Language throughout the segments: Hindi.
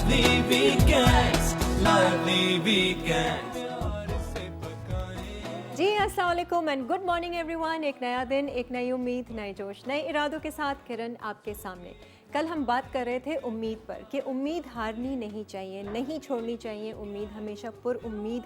lively weekends, lively weekends. जी अस्सलाम वालेकुम एंड गुड मॉर्निंग एवरीवन। एक नया दिन, एक नई उम्मीद, नए जोश, नए इरादों के साथ किरण आपके सामने। कल हम बात कर रहे थे उम्मीद पर कि उम्मीद हारनी नहीं चाहिए, नहीं छोड़नी चाहिए उम्मीद, हमेशा पुरुम्मीद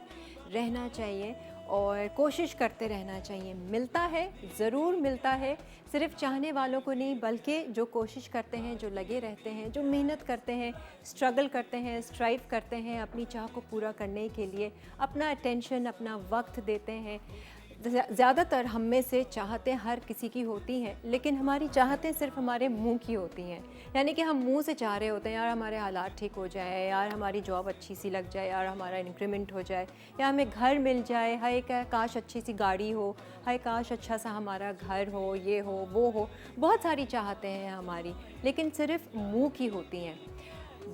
रहना चाहिए और कोशिश करते रहना चाहिए। मिलता है, ज़रूर मिलता है, सिर्फ चाहने वालों को नहीं बल्कि जो कोशिश करते हैं, जो लगे रहते हैं, जो मेहनत करते हैं, स्ट्रगल करते हैं, स्ट्राइव करते हैं अपनी चाह को पूरा करने के लिए, अपना अटेंशन, अपना वक्त देते हैं। ज़्यादातर हम में से चाहतें हर किसी की होती हैं, लेकिन हमारी चाहतें सिर्फ हमारे मुंह की होती हैं। यानी कि हम मुंह से चाह रहे होते हैं यार हमारे हालात ठीक हो जाए, यार हमारी जॉब अच्छी सी लग जाए, यार हमारा इंक्रीमेंट हो जाए, या हमें घर मिल जाए, हाय काश अच्छी सी गाड़ी हो, हाय काश अच्छा सा हमारा घर हो, ये हो वो हो। बहुत सारी चाहतें हैं हमारी, लेकिन सिर्फ मुंह की होती हैं।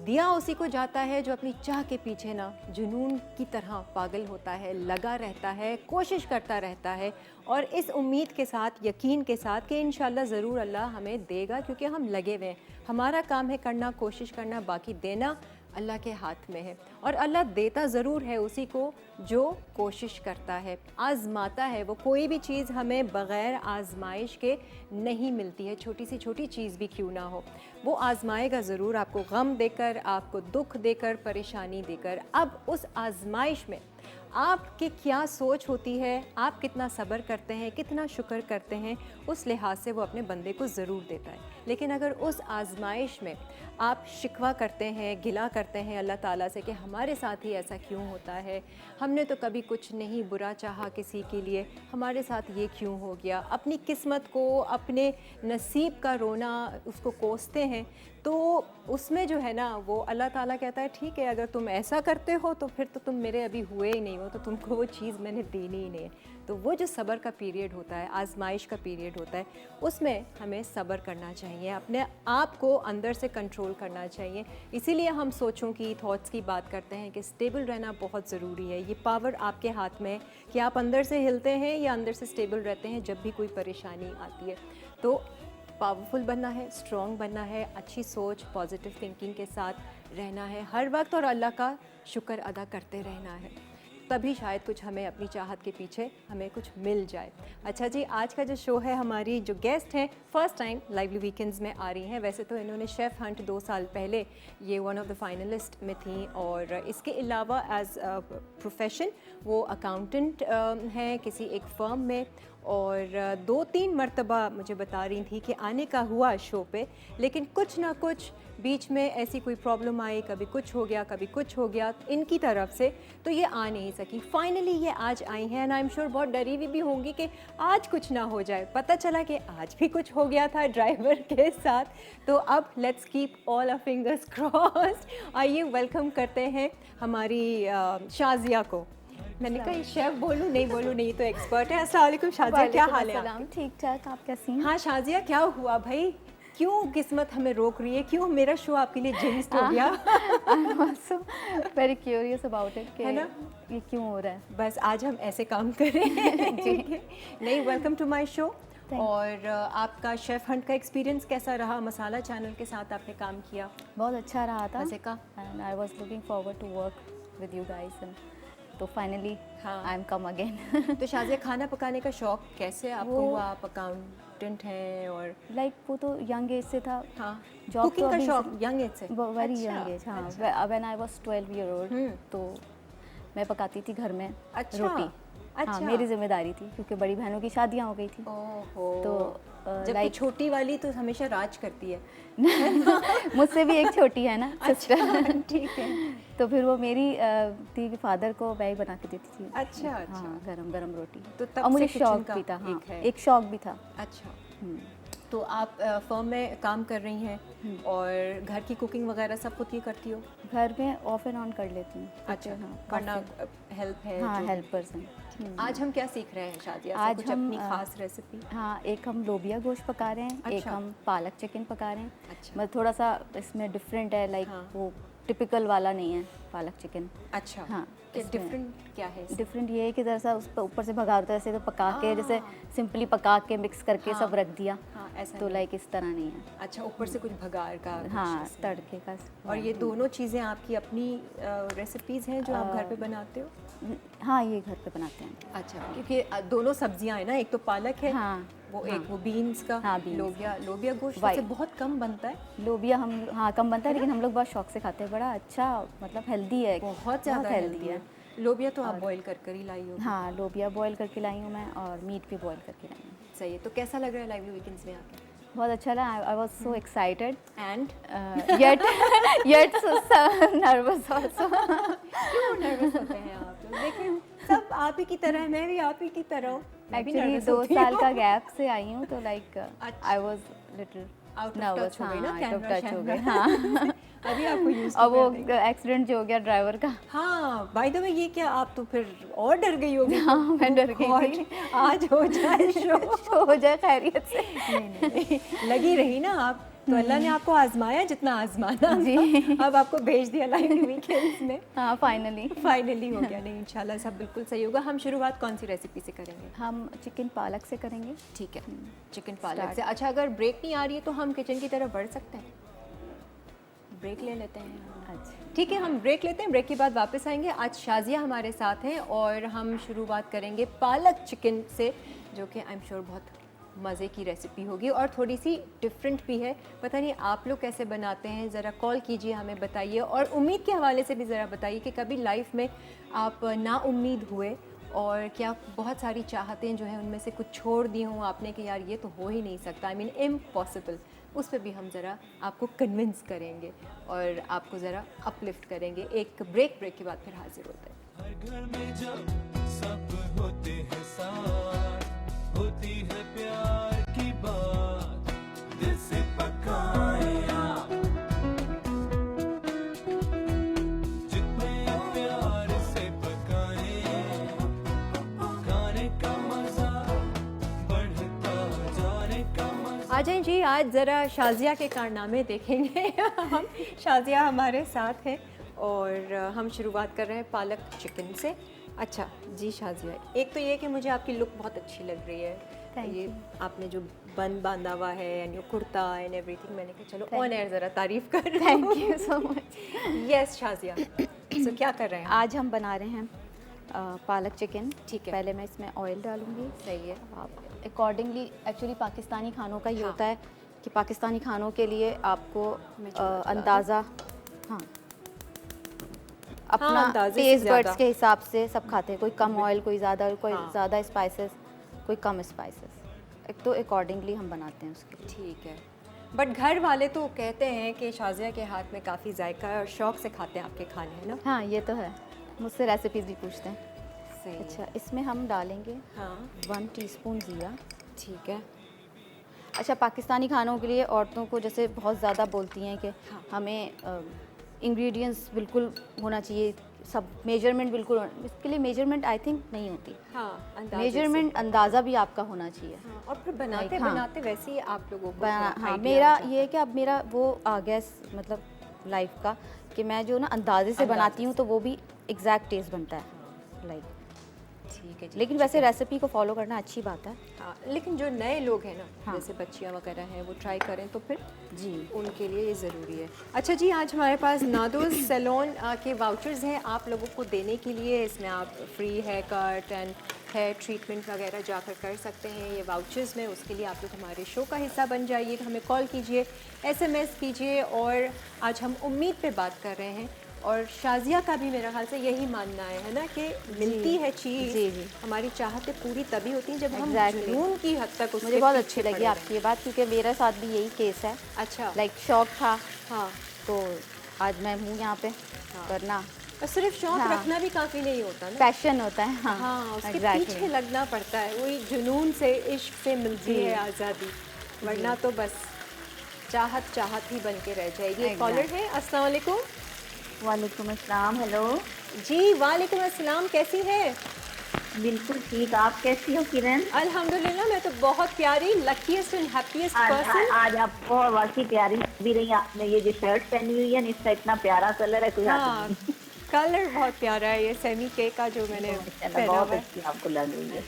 दिया उसी को जाता है जो अपनी चाह के पीछे ना जुनून की तरह पागल होता है, लगा रहता है, कोशिश करता रहता है और इस उम्मीद के साथ, यकीन के साथ कि इंशाल्लाह ज़रूर अल्लाह हमें देगा, क्योंकि हम लगे हुए हैं। हमारा काम है करना, कोशिश करना, बाकी देना अल्लाह के हाथ में है। और अल्लाह देता ज़रूर है उसी को जो कोशिश करता है, आज़माता है। वो कोई भी चीज़ हमें बग़ैर आज़माइश के नहीं मिलती है, छोटी सी छोटी चीज़ भी क्यों ना हो। वो आज़माएगा ज़रूर, आपको गम देकर, आपको दुख देकर, परेशानी देकर। अब उस आज़माइश में आपकी क्या सोच होती है, आप कितना सब्र करते हैं, कितना शुक्र करते हैं, उस लिहाज से वो अपने बंदे को ज़रूर देता है। लेकिन अगर उस आज़माइश में आप शिकवा करते हैं, गिला करते हैं अल्लाह ताला से कि हमारे साथ ही ऐसा क्यों होता है, हमने तो कभी कुछ नहीं बुरा चाहा किसी के लिए, हमारे साथ ये क्यों हो गया, अपनी किस्मत को, अपने नसीब का रोना उसको कोसते हैं, तो उसमें जो है ना वो अल्लाह ताला कहता है ठीक है, अगर तुम ऐसा करते हो तो फिर तो तुम मेरे अभी हुए ही नहीं हो, तो तुमको वो चीज़ मैंने देनी ही नहीं है। तो वो जो सब्र का पीरियड होता है, आजमाइश का पीरियड होता है, उसमें हमें सब्र करना चाहिए, अपने आप को अंदर से कंट्रोल करना चाहिए। इसीलिए हम सोचों की, थॉट्स की बात करते हैं कि स्टेबल रहना बहुत ज़रूरी है। ये पावर आपके हाथ में है कि आप अंदर से हिलते हैं या अंदर से स्टेबल रहते हैं जब भी कोई परेशानी आती है। तो पावरफुल बनना है, स्ट्रॉन्ग बनना है, अच्छी सोच, पॉजिटिव थिंकिंग के साथ रहना है हर वक्त और अल्लाह का शुक्र अदा करते रहना है, तभी शायद कुछ हमें अपनी चाहत के पीछे हमें कुछ मिल जाए। अच्छा जी, आज का जो शो है, हमारी जो गेस्ट हैं फ़र्स्ट टाइम लाइवली वीकेंड्स में आ रही हैं। वैसे तो इन्होंने शेफ़ हंट 2 साल पहले ये वन ऑफ द फाइनलिस्ट में थी, और इसके अलावा एज प्रोफेशन वो अकाउंटेंट हैं किसी एक फ़र्म में, और 2-3 मरतबा मुझे बता रही थी कि आने का हुआ शो पे, लेकिन कुछ ना कुछ बीच में ऐसी कोई प्रॉब्लम आई, कभी कुछ हो गया, कभी कुछ हो गया इनकी तरफ से, तो ये आ नहीं सकी। फाइनली ये आज आई हैं एंड आई एम श्योर बहुत डरी हुई भी होंगी कि आज कुछ ना हो जाए। पता चला कि आज भी कुछ हो गया था ड्राइवर के साथ। तो अब let's keep all our fingers crossed. आइए वेलकम करते हैं हमारी शाजिया को। मैंने कहा शेफ बोलूँ नहीं तो एक्सपर्ट है। अस्सलाम वालेकुम शाजिया, क्या हाल है आपके? ठीक ठाक, आप कैसी हैं? हाँ शाजिया, क्या हुआ भाई, क्यों किस्मत हमें रोक रही है, क्यों मेरा शो आपके लिए जिंस्ट हो गया? I am also very curious about it, है ना, ये क्यों हो रहा है। बस आज हम ऐसे काम करें। नहीं, वेलकम टू माय शो। और आपका शेफ हंट का एक्सपीरियंस कैसा रहा? मसाला चैनल के साथ आपने काम किया, बहुत अच्छा रहा था, मज़े का। And I was looking forward to work with you guys, and तो फाइनली हाँ। I am come again. तो शाजिया, खाना पकाने का शौक कैसे आपको हुआ? आप अकाउंटेंट हैं और वो तो यंग एज से था। हाँ, जॉब कुकिंग का शौक यंग एज से? Very young age. हाँ, when I was 12 year old तो मैं पकाती थी घर में रोटी। अच्छा, हाँ, मेरी जिम्मेदारी थी क्योंकि बड़ी बहनों की शादियाँ हो गई थी। ओहो, तो जबकि छोटी वाली तो हमेशा राज करती है। मुझसे भी एक छोटी है ना सिस्टर। ठीक है। तो फिर वो मेरी थी कि फादर को मैं ही बना के देती थी। अच्छा अच्छा। हाँ, गरम गरम रोटी। तो तब और मुझे से शौक किचन भी का था। हाँ, एक है। एक शौक भी था। अच्छा, तो आप फर्म में काम कर रही हैं और घर की कुकिंग वगैरह सब खुद ही करती हो? घर में ऑफ एंड ऑन कर लेती हूँ। अच्छा, हाँ, वरना हेल्प है? हाँ, जो- हेल्प पर्सन। आज हम क्या सीख रहे हैं शादिया? आज कुछ हम अपनी खास रेसिपी? हाँ, एक हम लोबिया गोश्त पका रहे हैं, एक अच्छा। हम पालक चिकन पका रहे हैं। अच्छा। मतलब थोड़ा सा इसमें डिफरेंट है, लाइक हाँ। वो टिपिकल वाला नहीं है पालक चिकन। अच्छा, हाँ, डिफरेंट क्या है इसमें? डिफरेंट ये है कि दरअसल उस पर ऊपर से भगा होता है, ऐसे तो पका के जैसे सिंपली पका के मिक्स करके सब रख दिया, हाँ, ऐसा तो नहीं। लाइक इस तरह नहीं है। अच्छा, ऊपर से कुछ भगार का कुछ हाँ, इसमें। तड़के का। और ये दोनों चीज़ें आपकी अपनी रेसिपीज़ हैं जो आप घर पे बनाते हो? हाँ, ये घर पे बनाते हैं। अच्छा, क्योंकि दोनों सब्जियां हैं ना, एक तो पालक है, हाँ, वो हाँ। एक वो बीन्स का, हाँ, beans। लोबिया गोश्त White। से बहुत कम बनता है, लोबिया हम हाँ कम बनता है, लेकिन हम लोग बहुत शौक से खाते हैं। बड़ा अच्छा मतलब हेल्दी है, बहुत ज़्यादा हेल्दी है। लोबिया तो आप बॉईल कर ही लाई हो। हाँ, लोबिया बॉईल करके लाई हूँ मैं, और मीट भी बॉईल करके लाई हूँ। सही है। तो कैसा लग रहा है लाइवली वीकेंड्स में आके? बहुत अच्छा लगा। I was so excited and yet yet nervous also. क्यों नर्वस होते हैं आप लोग? देखिए, सब आप ही की तरह है, मैं भी आप ही की तरह हूँ। मैं भी एक्चुअली nervous 2 होती साल हूँ। का गैप से आई हूँ, तो लाइक अच्छा। I was little Out of nervous. touch हो गई हाँ, ना, आउट ऑफ कैमरा टच हो शैमरा। गई। हाँ, अभी आपको यूज और वो एक्सीडेंट जो हो गया ड्राइवर का। हाँ, बाय द वे ये क्या, आप तो फिर और डर गई होगी। हाँ, मैं डर गई थी। आज हो जाए शो। हो जाए खैरियत से। नहीं, लगी रही ना आप, तो अल्लाह ने आपको आजमाया जितना आजमाना जी। अब आपको भेज दिया लाइव वीकेंड्स में। हाँ, फाइनली फाइनली हो गया। नहीं, इंशाल्लाह सब बिल्कुल सही होगा। हम शुरुआत कौन सी रेसिपी से करेंगे? हम चिकन पालक से करेंगे। ठीक है, चिकन पालक से। अच्छा, अगर ब्रेक नहीं आ रही है तो हम किचन की तरफ बढ़ सकते हैं? ब्रेक ले लेते हैं। अच्छा, ठीक है, हम ब्रेक लेते हैं। ब्रेक के बाद वापस आएंगे। आज शाजिया हमारे साथ हैं और हम शुरुआत करेंगे पालक चिकन से, जो कि आई एम श्योर बहुत मज़े की रेसिपी होगी और थोड़ी सी डिफरेंट भी है। पता नहीं आप लोग कैसे बनाते हैं, ज़रा कॉल कीजिए, हमें बताइए। और उम्मीद के हवाले से भी ज़रा बताइए कि कभी लाइफ में आप ना उम्मीद हुए और क्या बहुत सारी चाहतें जो हैं उनमें से कुछ छोड़ दी हों आपने कि यार ये तो हो ही नहीं सकता, आई मीन इम्पॉसिबल। उस पर भी हम ज़रा आपको कन्विंस करेंगे और आपको ज़रा अपलिफ्ट करेंगे। एक ब्रेक के बाद फिर हाजिर होते हैं। हर घर में जब सब होते हैं साथ, होती है प्यार की बात, दिल से पकाए आप, जितने प्यार से पकाए, खाने का मजा बढ़ता जाने का मजा। आ जाएं जी, आज ज़रा शाजिया के कारनामे देखेंगे। हम शाजिया हमारे साथ हैं और हम शुरुआत कर रहे हैं पालक चिकन से। अच्छा जी शाजिया, एक तो ये कि मुझे आपकी लुक बहुत अच्छी लग रही है। Thank ये you. आपने जो बन बांधा हुआ है and your kurta and everything, मैंने कहा चलो Thank ऑन एयर ज़रा तारीफ़ कर। Thank you so much. Yes Shazia, so क्या कर रहे हैं? आज हम बना रहे हैं पालक चिकन। ठीक है। पहले मैं इसमें ऑयल डालूंगी। सही है। आप अकॉर्डिंगली, एक्चुअली पाकिस्तानी खानों का ये हाँ। होता है कि पाकिस्तानी खानों के लिए आपको मैं अंदाज़ा, हाँ, अपना अंदाज़े से टेस्ट ज़्यादा। बड्स के हिसाब से सब खाते हैं। कोई कम ऑयल, कोई ज़्यादा, कोई हाँ। ज़्यादा स्पाइसेस, कोई कम स्पाइसेस। एक तो अकॉर्डिंगली हम बनाते हैं उसके लिए। ठीक है, बट घर वाले तो कहते हैं कि शाजिया के हाथ में काफ़ी जायका है और शौक से खाते हैं आपके खाने, है ना? हाँ, ये तो है। मुझसे रेसिपीज़ भी पूछते हैं। सही है। अच्छा, इसमें हम डालेंगे हाँ 1 टीस्पून ज़ीरा। ठीक है। अच्छा, पाकिस्तानी खानों के लिए औरतों को जैसे बहुत ज़्यादा बोलती हैं कि हाँ। हमें इंग्रेडिएंट्स बिल्कुल होना चाहिए, सब मेजरमेंट बिल्कुल, इसके लिए मेजरमेंट आई थिंक नहीं होती। हाँ, अंदाजे मेजरमेंट अंदाज़ा भी आपका होना चाहिए। से। हाँ, और फिर बनाते हाँ। बनाते वैसे ही आप लोगों को हाँ, थोड़ा idea मेरा हो जाता ये है कि अब मेरा वो आ गया मतलब लाइफ का कि मैं जो ना अंदाजे से अंदाजे बनाती हूँ तो वो भी एग्जैक्ट टेस्ट बनता है लाइक। है। ठीक है जी। लेकिन वैसे रेसिपी को फॉलो करना अच्छी बात है। हाँ, लेकिन जो नए लोग हैं ना, हाँ। जैसे बच्चियाँ वगैरह हैं, वो ट्राई करें तो फिर जी, उनके लिए ये ज़रूरी है। अच्छा जी, आज हमारे पास नादोज सैलून के वाउचर्स हैं आप लोगों को देने के लिए। इसमें आप free hair cut and hair treatment वगैरह जाकर कर सकते हैं ये वाउचर्स में। उसके लिए आप लोग हमारे शो का हिस्सा बन जाइए, हमें कॉल कीजिए, SMS कीजिए। और आज हम उम्मीद पे बात कर रहे हैं और शाजिया का भी मेरा ख्याल से यही मानना है ना, कि मिलती है चीज़, जी, जी। हमारी चाहतें पूरी तभी होती हैं जब हम Exactly. जुनून की हद तक उसके मुझे बहुत पीछे अच्छी लगी पड़े आपकी ये बात, क्योंकि मेरे साथ भी यही केस है। रहें। अच्छा, लाइक शौक था हाँ, तो आज मैं हूँ यहाँ पे करना। और सिर्फ शौक हाँ। रखना भी काफ़ी नहीं होता ना। पैशन होता है। हाँ, हाँ, उसके exactly. पीछे लगना पड़ता है। वही जुनून से, इश्क से मिलती जी। है आज़ादी, वरना तो बस चाहत ही बन के रह जाएगी। एक Exactly. कॉलर है। अस्सलाम वालेकुम। वालेकुम अस्सलाम। हेलो, जी वालेकुम अस्सलाम, कैसी है? बिल्कुल ठीक। आप कैसी हो किरण? अल्हम्दुलिल्लाह, मैं तो बहुत प्यारी, लकीएस्ट एंड हैप्पीएस्ट पर्सन। आज आपको वाकई प्यारी भी रही। आपने ये जो शर्ट पहनी हुई है, इसका इतना प्यारा कलर है, कोई हाँ, हाथ नहीं। कलर बहुत प्यारा है ये सेमी के का जो मैंने माशाल्लाह, पहना बहुत हुआ है। अच्छी आपको लग रही है।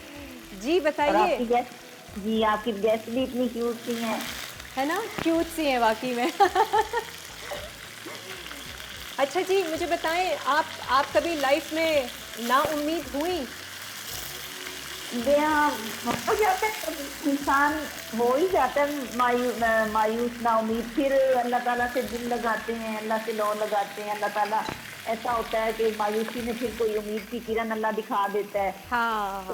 जी और बताइए। आपकी गेस्ट, जी आपकी गेस्ट भी इतनी क्यूट सी हैं। है ना, क्यूट सी है वाकई में। अच्छा जी, मुझे बताएं, आप कभी लाइफ में ना उम्मीद हुई? ये हाँ, हो जाता है कभी, इंसान हो ही जाता है मायूस ना उम्मीद। फिर अल्लाह ताला से दिल लगाते हैं, अल्लाह से लौ लगाते हैं, अल्लाह ताला ऐसा होता है कि मायूसी में फिर कोई उम्मीद की किरण अल्लाह दिखा देता है। हाँ तो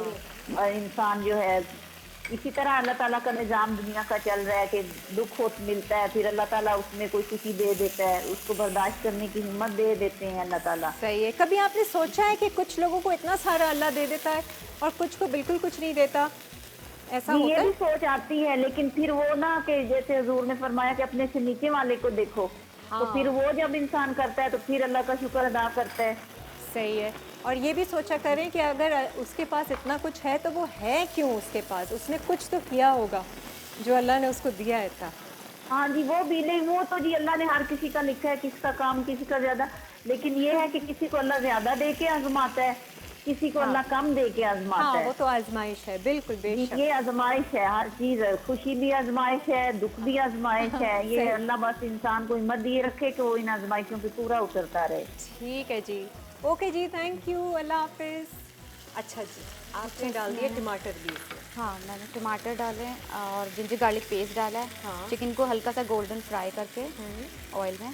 हाँ। इंसान जो है, इसी तरह अल्लाह ताला का निज़ाम दुनिया का चल रहा है कि दुख हो मिलता है, फिर अल्लाह ताला उसमें कोई खुशी दे देता है, उसको बर्दाश्त करने की हिम्मत दे देते हैं अल्लाह ताला। सही है। कभी आपने सोचा है कि कुछ लोगों को इतना सारा अल्लाह दे देता है और कुछ को बिल्कुल कुछ नहीं देता? ऐसा जी, होता ये भी है? सोच आती है, लेकिन फिर वो ना कि जैसे हुजूर ने फरमाया कि अपने से नीचे वाले को देखो, तो फिर हाँ वो जब इंसान करता है तो फिर अल्लाह का शुक्र अदा करता है। सही है। और ये भी सोचा करें कि अगर उसके पास इतना कुछ है तो वो है क्यों उसके पास, उसने कुछ तो किया होगा जो अल्लाह ने उसको दिया है था। हाँ जी, वो भी नहीं, वो तो जी अल्लाह ने हर किसी का लिखा है, किसी का काम किसी का ज्यादा, लेकिन ये है कि किसी को अल्लाह ज्यादा दे के आजमाता है, किसी को हाँ। अल्लाह कम दे के आजमाता हाँ है। वो तो आजमाइश है, बिल्कुल जी, बेशक। ये आजमाइश है, हर चीज है, खुशी भी आजमाइश है, दुख भी आजमाइश है। ये सही। अल्लाह बस इंसान को हिम्मत दिए रखे कि वो इन आजमाइशों पे पूरा उतरता रहे। ठीक है जी। ओके जी, थैंक यू, अल्लाह हाफिज़। अच्छा जी, आपने डाल दिया टमाटर भी इसमें। हाँ, मैंने टमाटर डाले हैं और जिंजर गार्लिक पेस्ट डाला है। हाँ। चिकन को हल्का सा गोल्डन फ्राई करके ऑयल में।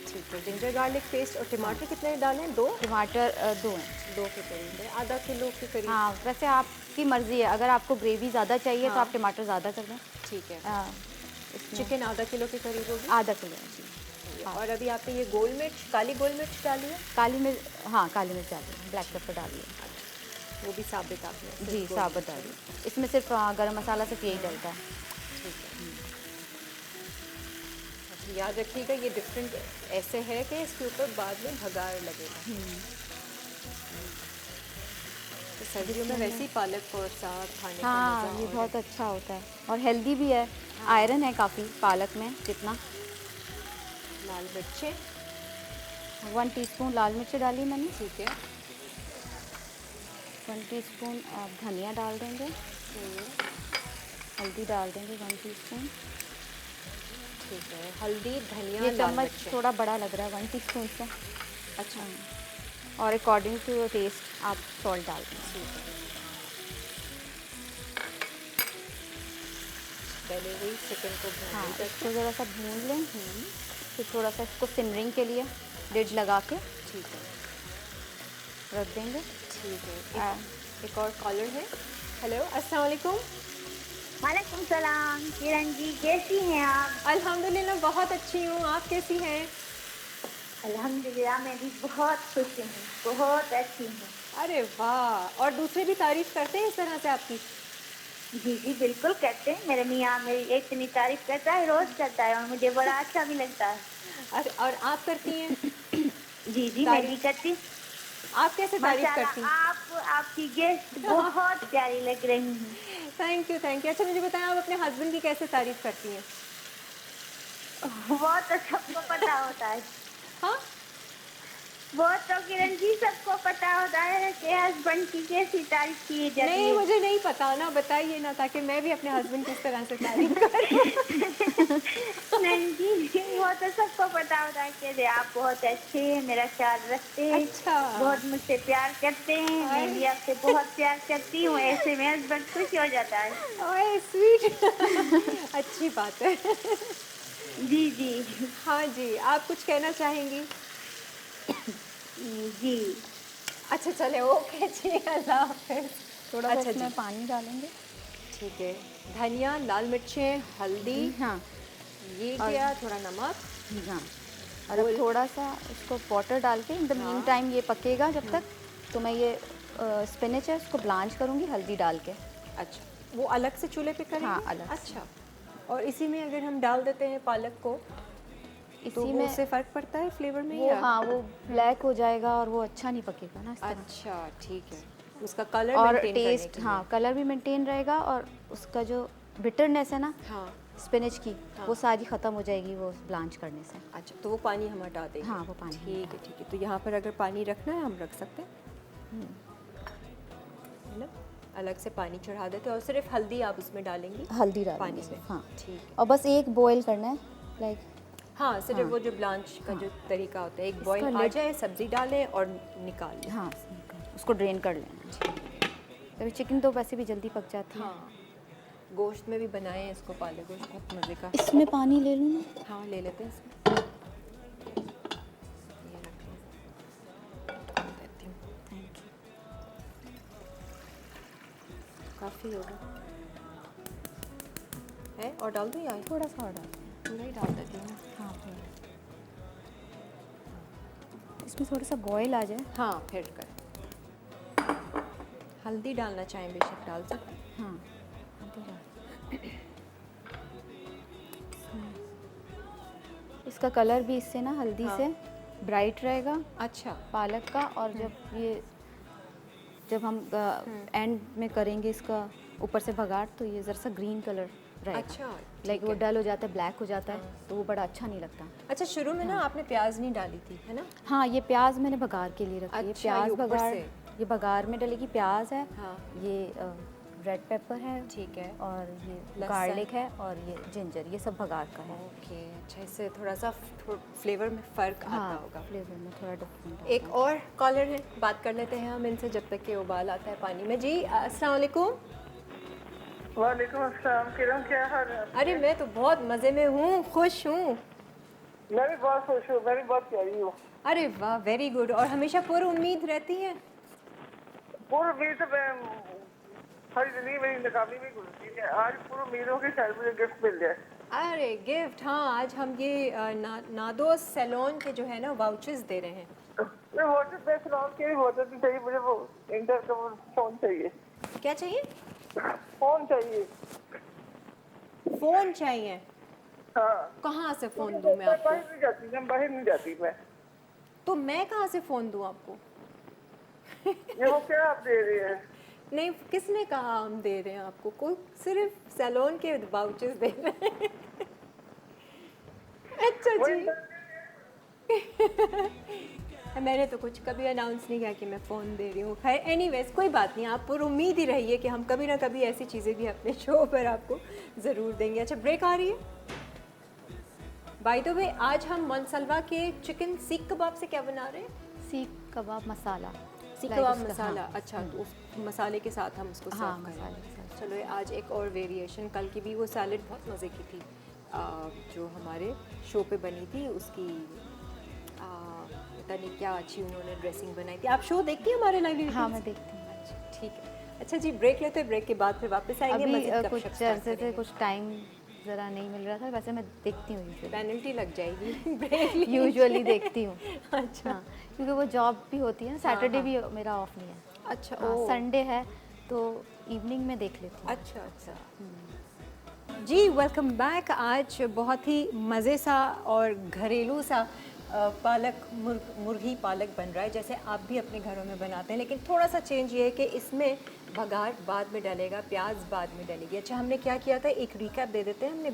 ठीक है, जिंजर गार्लिक पेस्ट और टमाटर कितने डालें? 2? टमाटर 2 हैं। 2 के करीब है, आधा किलो के करीब। हाँ, वैसे आपकी मर्ज़ी है, अगर आपको ग्रेवी ज़्यादा चाहिए तो हाँ। आप टमाटर ज़्यादा कर दें। ठीक है। इसमें चिकन आधा किलो के करीब होगी। आधा किलो है जी। और अभी आपने ये गोल मिर्च, काली गोल मिर्च डाली है? काली मिर्च, हाँ काली मिर्च डाली है, ब्लैक पेपर डाली है। वो भी साबित आपने? जी सिर्फ गोल साबुत मिर्च। डाली है। इसमें सिर्फ गरम मसाला सिर्फ यही डलता है। ठीक है। अच्छा, याद रखिएगा ये डिफरेंट ऐसे है कि इसके ऊपर बाद में भगार लगेगा। तो सर्दियों में वैसे ही पालक और साग खाने का हाँ, मज़ा ये और बहुत अच्छा होता है और हेल्दी भी है। आयरन है काफ़ी पालक में। जितना लाल मिर्चें। 1 टीस्पून लाल मिर्च डाली मैंने। ठीक है। 1 टीस्पून धनिया डाल देंगे। हल्दी डाल देंगे 1 टीस्पून। ठीक है, हल्दी, धनिया, ये लाल चम्मच मिर्चें। थोड़ा बड़ा लग रहा है 1 टीस्पून से। अच्छा। और अकॉर्डिंग टू टेस्ट आप सॉल्ट डाल दें। ठीक है। पहले वही चिकन को हाँ, भून इसको ज़रा सा भून लें। फिर थोड़ा सा इसको सिमरिंग के लिए लिड लगा के ठीक है। रख देंगे। ठीक है। एक और कॉलर है। हेलो, अस्सलाम वालेकुम। वालेकुम सलाम, किरण जी कैसी हैं आप? अल्हम्दुलिल्लाह बहुत अच्छी हूँ, आप कैसी हैं? अल्हम्दुलिल्लाह मैं भी बहुत खुश हूँ, बहुत अच्छी हूँ। अरे वाह, और दूसरे भी तारीफ करते हैं इस तरह से आपकी? जी जी बिल्कुल करते हैं, मेरे मियाँ मेरी इतनी तारीफ करता है, रोज करता है और मुझे बड़ा अच्छा भी लगता है। अरे और आप करती हैं? जी जी मैं भी करती हूँ। आप कैसे तारीफ करती हैं? माशाल्लाह, आप आपकी गेस्ट बहुत प्यारी लग रही हैं। Thank you, thank you. अच्छा मुझे बताएं, आप अपने हस्बैंड की कैसे तारीफ करती हैं? वो तो सबको पता होता है, हाँ? वो तो किरण जी सबको पता होता है कि हस्बैंड की कैसी तारीफ की जाती नहीं, है। मुझे नहीं पता ना, बताइए ना, ताकि मैं भी अपने हस्बैंड की इस तरह से तारीफ करूं। नहीं जी, वो तो सबको पता होता है कि आप बहुत अच्छे हैं, मेरा ख्याल रखते हैं, अच्छा। बहुत मुझसे प्यार करते हैं, मैं भी आपसे बहुत प्यार करती हूँ, ऐसे में हस्बैंड खुश हो जाता है। ओए स्वीट। अच्छी बात है। जी जी हाँ जी, आप कुछ कहना चाहेंगी? जी। अच्छा चले, ओके जी, अल्लाह हाफिज़। थोड़ा सा अच्छा इसमें जी, पानी डालेंगे। ठीक है। धनिया, लाल मिर्चें, हल्दी, हाँ ये और- किया, थोड़ा नमक। हाँ, और अब थोड़ा सा इसको वाटर डाल के इन द मीन टाइम ये पकेगा जब तक, तो मैं ये स्पिनच है उसको ब्लांच करूँगी हल्दी डाल के। अच्छा, वो अलग से चूल्हे पे करेंगे? हाँ, अलग से। अच्छा, और इसी में अगर हम डाल देते हैं पालक को, तो इसी वो में उससे फ़र्क पड़ता है फ्लेवर में वो, या? हाँ वो ब्लैक हो जाएगा और वो अच्छा नहीं पकेगा ना इस तरह। अच्छा, ठीक है। उसका कलर और मेंटेन करने टेस्ट, के हाँ लिए। कलर भी मेंटेन रहेगा और उसका जो बिटरनेस है ना हाँ, स्पिनच की, वो सारी ख़त्म हो जाएगी वो ब्लांच करने से। अच्छा, तो वो पानी हम हटा देंगे। हाँ, वो पानी ठीक है, ठीक है। तो यहाँ पर अगर पानी रखना है हम रख सकते हैं, है ना? अलग से पानी चढ़ा देते हैं और सिर्फ हल्दी आप उसमें डालेंगी हल्दी डाल पानी में। हाँ, ठीक है। और बस एक बॉईल करना है, लाइक हाँ, सिर्फ वो जो ब्लांच का जो तरीका होता है, एक बॉईल आ lid- जाए, सब्जी डालें और निकाल लें। हाँ, उसको ड्रेन कर लेना। अभी चिकन तो वैसे भी जल्दी पक जाती है। हाँ, गोश्त में भी बनाए हैं इसको, पालक गोश्त बहुत मज़े का। इसमें पानी ले लूँ ना? हाँ, ले लेते हैं इसमें। ये रख लें, डाल देती हूँ। Thank you. काफ़ी होगा है, और डाल दूँ या थोड़ा सा और डाल। पूरा ही डाल देती हूँ। हाँ, थोड़ा। इसमें थोड़ा सा बॉईल आ जाए। हाँ, फिर कर हल्दी डालना चाहें बेशक डाल सकते हैं। हाँ, हल्दी डाल। इसका कलर भी इससे ना हल्दी हाँ। से ब्राइट रहेगा अच्छा, पालक का। और जब हम एंड में करेंगे इसका ऊपर से भगाड़, तो ये ज़रा सा ग्रीन कलर रहेगा। अच्छा, लाइक ठीक वो है। डल हो जाता है, ब्लैक हो जाता है, तो वो बड़ा अच्छा नहीं लगता। अच्छा, शुरू में ना आपने प्याज नहीं डाली थी, है ना? हाँ, ये प्याज मैंने भगार के लिए रखी है। अच्छा, प्याज ये ऊपर भगार, से। ये भगार में डलेगी। प्याज है, हाँ, ये रेड पेपर है, ठीक है। और ये लहसुन। गार्लिक है, और ये जिंजर, ये सब भगार का है। ओके, अच्छा, इससे थोड़ा सा फ्लेवर में फ़र्क आता होगा। फ्लेवर में थोड़ा डिफरेंट। एक और कॉलर है, बात कर लेते हैं हम इनसे जब तक कि उबाल आता है पानी में। जी, अस्सलाम वालेकुम। वालेकुम अस्सलाम। किरण, क्या हाल है? अरे मैं तो बहुत मज़े में हूँ, खुश हूँ। मैं भी बहुत खुश हूँ, मैं भी बहुत प्यारी हूँ। अरे वाह, वेरी गुड। और हमेशा पूरी उम्मीद रहती है। पूरी उम्मीद तो मैं सारी जिंदगी मेरी नाकामी में गुजरी है। आज पूरी उम्मीदों के शायद मुझे गिफ्ट मिल जाए। अरे गिफ्ट, हाँ, आज हम ये नादोस सैलून के जो है ना वाउचर्स दे रहे हैं। मैं वाटर पे सलाम के वाटर भी चाहिए मुझे, वो इंटर का वो फोन चाहिए। क्या चाहिए? फोन चाहिए। फ़ोन चाहिए? हाँ, कहाँ से फ़ोन दूँ मैं आपको? बाहर नहीं जाती, मैं बाहर नहीं जाती मैं। तो मैं कहाँ से फ़ोन दूँ आपको? ये वो क्या आप दे रहे हैं? नहीं, किसने कहा हम दे रहे हैं आपको? कोई सिर्फ सैलून के वाउचर्स दे रहे हैं। अच्छा जी। मैंने तो कुछ कभी अनाउंस नहीं किया कि मैं फ़ोन दे रही हूँ। खैर, एनीवेज कोई बात नहीं, आप पूरी उम्मीद ही रहिए कि हम कभी ना कभी ऐसी चीज़ें भी अपने शो पर आपको ज़रूर देंगे। अच्छा, ब्रेक आ रही है। बाय द वे, आज हम मनसलवा के चिकन सीख कबाब से क्या बना रहे हैं? सीख कबाब मसाला। सीख Like कबाब उसका, मसाला। हाँ। अच्छा, तो उस मसाले के साथ हम उसको हाँ, सर्व करें। मसाले के साथ। चलो, ये आज एक और वेरिएशन। कल की भी वो सैलड बहुत मज़े की थी, जो हमारे शो पे बनी थी। उसकी पता नहीं क्या अच्छी उन्होंने ड्रेसिंग बनाई थी। आप शो देखती हैं हमारे लाइव? हाँ, मैं देखती हूँ। अच्छा, ठीक है। अच्छा जी, ब्रेक लेते हैं, ब्रेक के बाद फिर वापस आएंगे। अभी मज़ीद कुछ गपशप स्टार्ट अरसे से करेंगे। कुछ टाइम ज़रा नहीं मिल रहा था, वैसे मैं देखती हूँ यूजुअली। पेनल्टी लग जाएगी ब्रेक लीजिए। यूजुअली देखती हूँ। अच्छा, हाँ, क्योंकि वो जॉब भी होती है ना, सैटरडे भी मेरा ऑफ नहीं है। अच्छा, हाँ, ओ, संडे है तो इवनिंग में देख लेती हूँ। अच्छा, जी, वेलकम बैक। आज बहुत ही मज़े सा और घरेलू सा पालक मुर्गी पालक बन रहा है, जैसे आप भी अपने घरों में बनाते हैं, लेकिन थोड़ा सा चेंज ये है कि इसमें बघार बाद में डलेगा, प्याज बाद में डलेगी। अच्छा, हमने क्या किया था, एक रिकैप दे देते हैं। हमने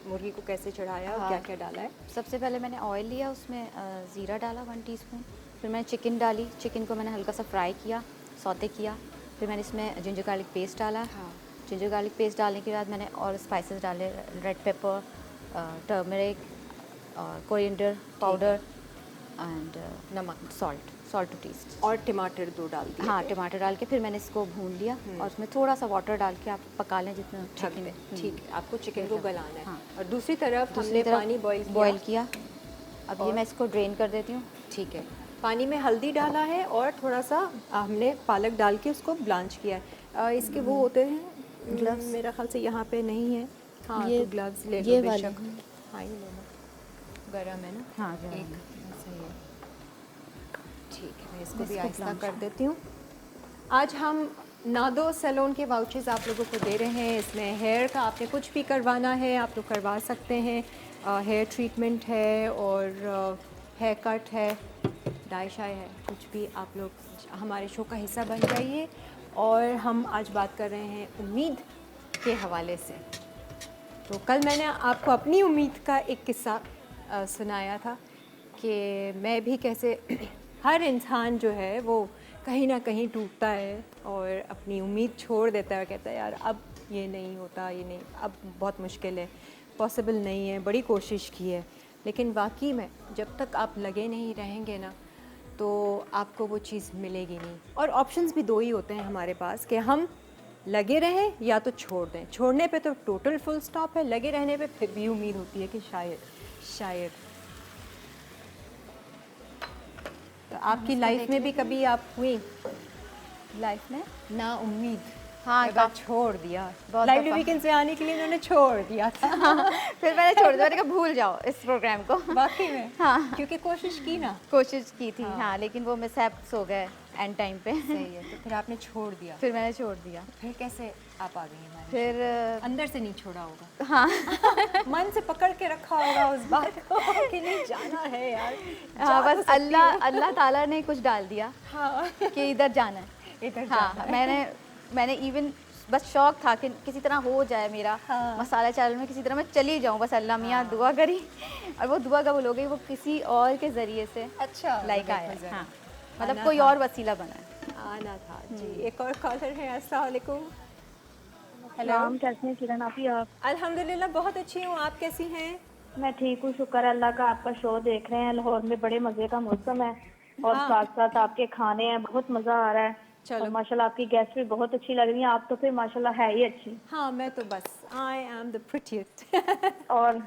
मुर्गी को कैसे चढ़ाया और क्या क्या डाला है। सबसे पहले मैंने ऑयल लिया, उसमें ज़ीरा डाला 1 टीस्पून। फिर मैंने चिकन डाली, चिकन को मैंने हल्का सा फ्राई किया, सौते किया। फिर मैंने इसमें जिंजर गार्लिक पेस्ट डाला। हाँ। जिंजर गार्लिक पेस्ट डालने के बाद मैंने और स्पाइसेस डाले, रेड पेपर, टर्मरिक, और कोरिएंडर पाउडर एंड नमक, सॉल्ट टू टेस्ट। और टमाटर 2 डाल दिए। हाँ, टमाटर डाल के फिर मैंने इसको भून लिया, और उसमें थोड़ा सा वाटर डाल के आप पका लें जितना ढक चिकन। दें। ठीक है, आपको चिकन को गलाना है। हाँ। और दूसरी तरफ दूसरी हमने तरफ पानी बॉईल किया। अब ये और? मैं इसको ड्रेन कर देती हूँ। ठीक है, पानी में हल्दी डाला है और थोड़ा सा हमने पालक डाल के उसको ब्लांच किया है। इसके वो होते हैं ग्लव्स, मेरा ख्याल से यहाँ पे नहीं है। हाँ, ये- तो ग्लव्स ले ये लो वाले बेशक। हैं। हाँ, ये लेना, गरम है ना। हाँ, गरम एक है। सही है। ठीक है, मैं इसको भी इसको आहिस्ता ब्लांच कर देती हूँ। आज हम नादो सैलून के वाउचर्स आप लोगों को दे रहे हैं। इसमें हेयर का आपने कुछ भी करवाना है आप लोग करवा सकते हैं। हेयर ट्रीटमेंट है और हेयर कट है, डाई शाई है, कुछ भी आप लोग हमारे शो का हिस्सा बन जाइए। और हम आज बात कर रहे हैं उम्मीद के हवाले से। तो कल मैंने आपको अपनी उम्मीद का एक किस्सा सुनाया था कि मैं भी कैसे हर इंसान जो है वो कहीं ना कहीं टूटता है और अपनी उम्मीद छोड़ देता है और कहता है यार अब ये नहीं होता, ये नहीं, अब बहुत मुश्किल है, पॉसिबल नहीं है, बड़ी कोशिश की है। लेकिन वाकई में जब तक आप लगे नहीं रहेंगे ना तो आपको वो चीज़ मिलेगी नहीं। और ऑप्शंस भी दो ही होते हैं हमारे पास कि हम लगे रहें या तो छोड़ दें। छोड़ने पे तो टोटल फुल स्टॉप है, लगे रहने पे फिर भी उम्मीद होती है कि शायद। तो आपकी लाइफ में भी कभी आप हुई लाइफ में ना उम्मीद, हाँ, एक बार छोड़ दिया, बहुत लाइव दफ़ा। वीकेंड से आने के लिए उन्होंने छोड़ दिया था। फिर मैंने छोड़ दिया, मैंने कहा भूल जाओ इस प्रोग्राम को। वाकई में हाँ। क्योंकि कोशिश की ना। कोशिश की थी हाँ, लेकिन वो मिसहैप्स हो गए एंड टाइम पे। सही है, तो फिर आपने छोड़ दिया। फिर मैंने छोड़ दिया। फिर कैसे आप आ गई हमारे? फिर अंदर से नहीं छोड़ा होगा, हाँ मन से पकड़ के रखा होगा उस बात को कि नहीं जाना है यार। हाँ, जा तो बस सकती हूँ। अल्लाह ताला ने कुछ डाल दिया हाँ, कि इधर जाना है। इधर हाँ, जाना है। मैंने इवन बस शौक था कि किसी तरह हो जाए मेरा हाँ। मसाला चावल में, किसी तरह मैं चली जाऊँ, बस अल्लाह मियाँ दुआ करी। और वो दुआ कबूल हो गई, वो किसी और के ज़रिए से अच्छा लाइक देखो आया। जरा। हाँ, मतलब आना कोई था। और वसीला बना है। आना था जी। एक और कॉलर है, अस्सलाम वालेकुम। हेलो, नाम कैसे हैं किरण आपी? आप? अल्हम्दुलिल्लाह बहुत अच्छी हूँ, आप कैसी हैं? मैं ठीक हूँ, शुक्र है अल्लाह का। आपका शो देख रहे हैं, लाहौर में बड़े मजे का मौसम है और हाँ। साथ साथ आपके खाने हैं, बहुत मजा आ रहा है। चलो। और माशाल्लाह आपकी गेस्ट भी बहुत अच्छी लग रही हैं। आप तो फिर माशाल्लाह है ही अच्छी। हाँ, मैं तो बस आई एम द प्रिटीएस्ट। और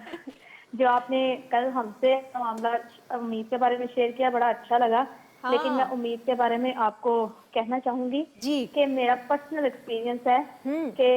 जो आपने कल हमसे मामला उम्मीद के बारे में शेयर किया, बड़ा अच्छा लगा। हाँ। लेकिन मैं उम्मीद के बारे में आपको कहना चाहूंगी जी। कि मेरा पर्सनल एक्सपीरियंस है कि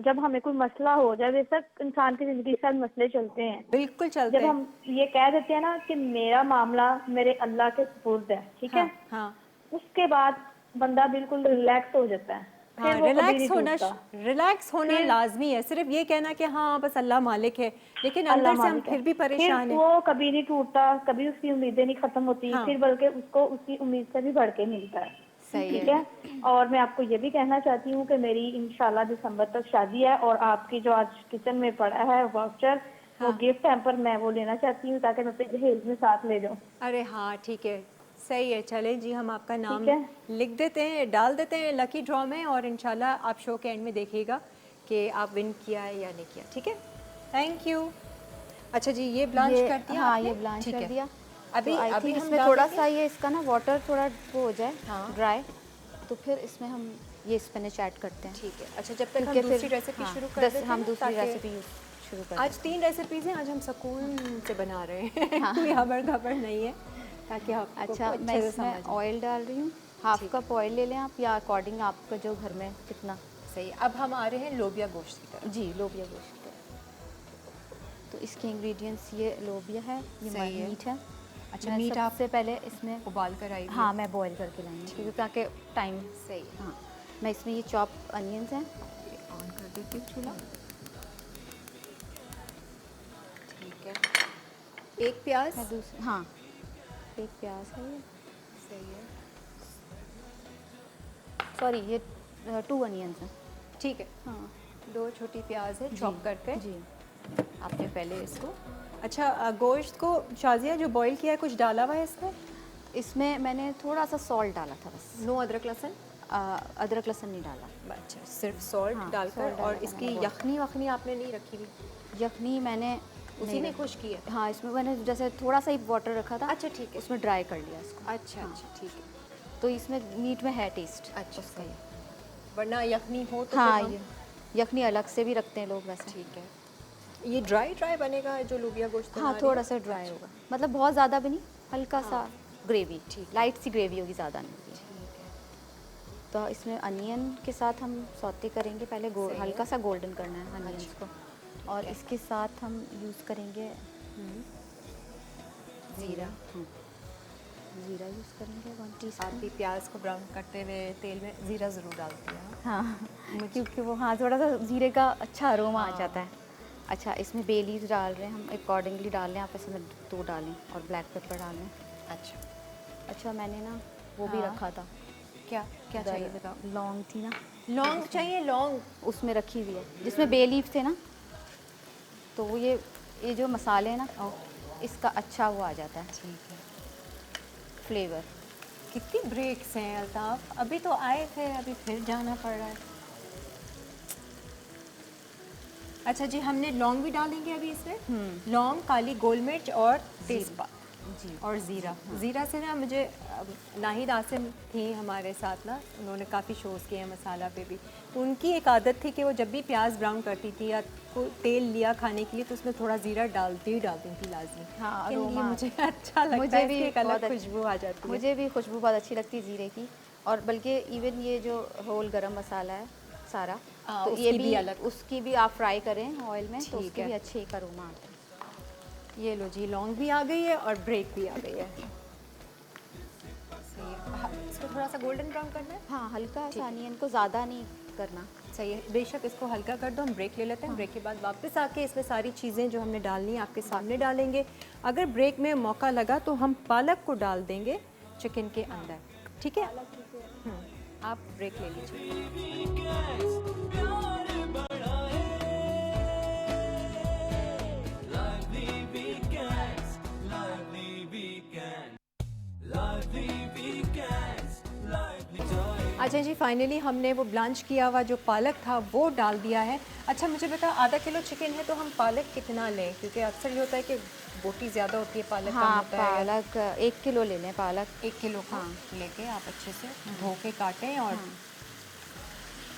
जब हमें कोई मसला हो जाए, बेशक इंसान की जिंदगी के साथ मसले चलते हैं, बिल्कुल चलते जब हैं। हम ये कह देते हैं ना कि मेरा मामला मेरे अल्लाह के सुपुर्द है, ठीक है, हाँ, उसके बाद बंदा बिल्कुल रिलैक्स हो जाता है। हाँ, फिर वो कभी नहीं टूटता। रिलैक्स होना फिर- लाजमी है। सिर्फ ये कहना कि हाँ बस अल्लाह मालिक है, लेकिन अल्लाह अंदर से हम मालिक है। फिर भी परेशान हैं। वो कभी नहीं टूटता, कभी उसकी उम्मीदें नहीं खत्म होती, हाँ। फिर बल्कि उसको उसकी उम्मीद से भी बढ़ के मिलता है। सही ठीक है। और मैं आपको ये भी कहना चाहती हूँ कि मेरी इंशाल्लाह दिसंबर तक शादी है और आपकी जो आज किचन में पड़ा है वाउचर, वो गिफ्ट हैम्पर, मैं वो लेना चाहती हूँ ताकि मैं अपने दहेज में साथ ले जाऊँ। अरे हाँ ठीक है, सही है। चलें जी, हम आपका नाम ठीक है। लिख देते हैं, डाल देते हैं लकी ड्रॉ में, और इंशाल्लाह आप शो के एंड में देखिएगा कि आप विन किया है या नहीं किया। ठीक है, थैंक यू। अच्छा जी, ये ब्लांच कर दिया हाँ, आपने? ये ब्लांच ठीक कर है। दिया। अभी तो I अभी think हम इसमें थोड़ा सा ये इसका ना वाटर थोड़ा वो हो जाए हाँ। ड्राई, तो फिर इसमें हम ये स्पिनच ऐड करते हैं। ठीक है। अच्छा, जब तक हम क्योंकि दूसरी फिर- रेसिपी हाँ, शुरू कर 10 देते हम हैं दूसरी ताकि- रेसिपी शुरू कर आज 3 रेसिपीज़ हैं, आज हम सुकून से बना रहे हैं। कोई हबर खबर नहीं है, ताकि आपको अच्छा, अच्छे मैं से इसमें समझ आए। ऑयल डाल रही हूँ, हाफ कप ऑयल ले लें आप, या अकॉर्डिंग आपका जो घर में कितना। सही। अब हम आ रहे हैं लोबिया गोश्त की तरफ। जी, लोबिया गोश्त है। तो इसके इंग्रेडिएंट्स ये लोबिया है, ये सही है। मीट है। अच्छा, मैं मीट आप सबसे पहले इसमें उबाल कर आई? हाँ, मैं बॉईल करके लाई हूँ क्योंकि ताकि टाइम। सही है। हाँ, मैं इसमें ये चॉप अनियंस हैं। ऑन कर देती हूँ चूल्हा। ठीक है। एक प्याज। मैं दूसरी, हाँ, एक प्याज है ये, सही है। सॉरी ये 2 अनियंस हैं। ठीक है। हाँ 2 छोटी प्याज है चॉप करके जी। आपने पहले इसको। अच्छा, गोश्त को शाजिया जो बॉईल किया है, कुछ डाला हुआ है इसमें? इसमें मैंने थोड़ा सा सॉल्ट डाला था बस। नो अदरक लहसुन? अदरक लहसुन नहीं डाला। अच्छा, सिर्फ सॉल्ट हाँ, डालकर। salt डाला और था इसकी मैंने बहुत। यखनी वखनी आपने नहीं रखी हुई? यखनी मैंने उसी नहीं में रखी। खुश की है? हाँ, इसमें मैंने जैसे थोड़ा सा ही वाटर रखा था। अच्छा, ठीक है। उसमें ड्राई कर लिया इसको। अच्छा हाँ। अच्छा, ठीक है। तो इसमें मीट में है टेस्ट अच्छा, उसका सही। ये। वरना यखनी हो तो हाँ, फिर हम- ये यखनी अलग से भी रखते हैं लोग वैसे। ठीक है। ये ड्राई बनेगा जो लोबिया गोश्त? हाँ, थोड़ा सा ड्राई होगा, मतलब बहुत ज़्यादा भी नहीं, हल्का सा ग्रेवी, ठीक है। लाइट सी ग्रेवी होगी, ज़्यादा नहीं होगी। ठीक है। तो इसमें अनियन के साथ हम सौते करेंगे पहले, सही है। हल्का सा गोल्डन करना है अनियंस अच्छा। को। और इसके साथ हम यूज़ करेंगे ज़ीरा। ज़ीरा यूज़ करेंगे 1 आप टीस्पून। भी प्याज को ब्राउन करते हुए तेल में ज़ीरा ज़रूर डालती हैं? हाँ, क्योंकि वो हाँ थोड़ा सा ज़ीरे का अच्छा अरोमा हाँ। आ जाता है। अच्छा, इसमें बे लीव्स डाल रहे हैं हम, अकॉर्डिंगली डाल लें आप, इसमें 2 डालें और ब्लैक पेपर डालें। अच्छा। अच्छा, मैंने ना वो भी हाँ। रखा था, क्या क्या चाहिए बताओ? लौंग थी ना, लौंग चाहिए, लौंग। उसमें रखी हुई है, जिसमें बे लीफ थे ना, तो वो ये जो मसाले हैं ना, इसका अच्छा वो आ जाता है ठीक है। फ्लेवर। कितनी ब्रेक्स हैं अल्ताफ, अभी तो आए थे, अभी फिर जाना पड़ रहा है। अच्छा जी, हमने लौंग भी डालेंगे अभी इसमें। लौंग, काली गोल मिर्च और तेज़पात जी। और ज़ीरा। ज़ीरा से ना मुझे नाहिद आसिम थी हमारे साथ ना, उन्होंने काफ़ी शोज़ किए हैं मसाला पे भी। तो उनकी एक आदत थी कि वो जब भी प्याज ब्राउन करती थी या कोई तेल लिया खाने के लिए तो उसमें थोड़ा ज़ीरा डालती थी लाजमी। हाँ, लेकिन ये अरोमा मुझे अच्छा लगता मुझे है, भी इसकी एक अलग बहुत खुशबू आ जाती है। मुझे भी खुशबू बहुत अच्छी लगती है ज़ीरे की। और बल्कि इवन ये जो होल गरम मसाला है सारा, तो उसकी ये भी भी अलग। उसकी भी आप फ्राई करें ऑयल में, तो ठीक उसकी है। भी अच्छी एक अरोमा आता है। ये लो जी, लौंग भी आ गई है और ब्रेक भी आ गई है। सही है। हाँ, इसको थोड़ा सा गोल्डन ब्राउन करना है। हाँ, हल्का सा अनियन को ज़्यादा नहीं करना। सही है, बेशक इसको हल्का कर दो। हम ब्रेक ले लेते हैं। ब्रेक के बाद वापस आके इसमें सारी चीज़ें जो हमने डालनी है आपके सामने डालेंगे। अगर ब्रेक में मौका लगा तो हम पालक को डाल देंगे चिकन के अंदर, ठीक है। आप ब्रेक ले लीजिए। अच्छा जी, फाइनली हमने वो ब्लांच किया हुआ जो पालक था वो डाल दिया है। अच्छा मुझे बता, आधा किलो चिकन है तो हम पालक कितना लें, क्योंकि अक्सर ये होता है कि बोटी ज़्यादा होती है, पालक कम हाँ, होता है। पालक 1 किलो ले लें पालक। 1 किलो का लेके आप अच्छे से धो के काटें और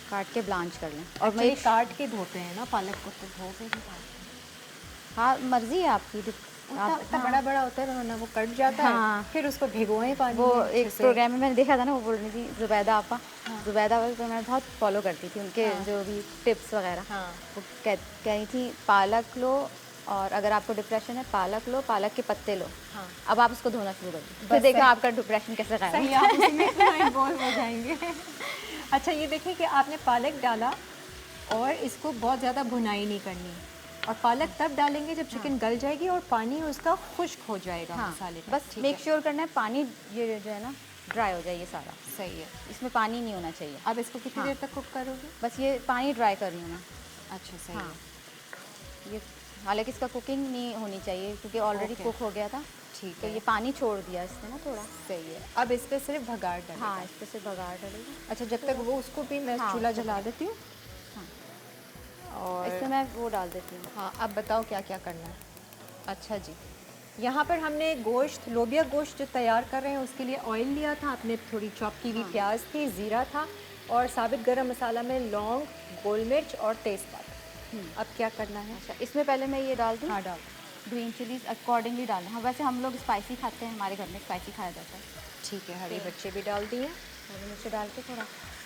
काट के ब्लांच कर लें। और और मैं make काट के धोते हैं ना पालक को, तो धो के भी काटते हाँ, मर्ज़ी है आपकी। हैं। इतना बड़ा बड़ा होता है वरना वो कट जाता हाँ। है, फिर उसको भिगोएं पानी वो में अच्छे एक से। प्रोग्राम में मैंने देखा था ना, वो बोल रही थी जुबैदा आपा। जुबैदा को मैं बहुत फॉलो करती थी, उनके जो भी टिप्स वगैरह। हाँ। वो कही थी पालक लो, और अगर आपको डिप्रेशन है पालक लो, पालक के पत्ते लो। हाँ। अब आप उसको धोना शुरू कर दो, फिर देखो आपका डिप्रेशन कैसे गायब सही, होता है। आप उसी में इतना इन्वॉल्व हो जाएंगे। अच्छा ये देखिए कि आपने पालक डाला और इसको बहुत ज़्यादा भुनाई नहीं करनी, और पालक तब डालेंगे जब चिकन गल जाएगी और पानी उसका खुश्क हो जाएगा हाँ, मसाले का। बस ठीक मेक है। श्योर करना है पानी ये जो है ना ड्राई हो जाए ये सारा। सही है। इसमें पानी नहीं होना चाहिए। अब इसको कितनी देर तक कुक करोगे? बस ये पानी ड्राई कर रही हूँ मैं। अच्छा सही हाँ, है। ये हालांकि इसका कुकिंग नहीं होनी चाहिए क्योंकि ऑलरेडी ओके। कुक हो गया था। ठीक तो है। ये पानी छोड़ दिया इसने ना थोड़ा। सही है। अब इस पे सिर्फ भगाड़ डालेगा। हाँ, इस पे से बघार डलेगा। अच्छा, जब तक वो उसको भी मैं हाँ, चूल्हा उसको जला देती हूँ। और इसमें मैं वो डाल देती हूँ। हाँ, अब बताओ क्या क्या करना है। अच्छा जी, यहाँ पर हमने गोश्त, लोबिया गोश्त जो तैयार कर रहे हैं उसके लिए ऑयल लिया था आपने, थोड़ी चॉप की हुई प्याज थी, ज़ीरा था, और साबित गरम मसाला में लौंग, गोल मिर्च और तेज़पात। अब क्या करना है? अच्छा, इसमें पहले मैं ये डाल दूँ। हाँ डाल। ग्रीन चिलीज अकॉर्डिंगली डालना। हाँ, वैसे हम लोग स्पाइसी खाते हैं, हमारे घर में स्पाइसी खाया जाता है। ठीक है, हरी मिर्ची भी डाल दी है। हरी मिर्च डाल के थोड़ा।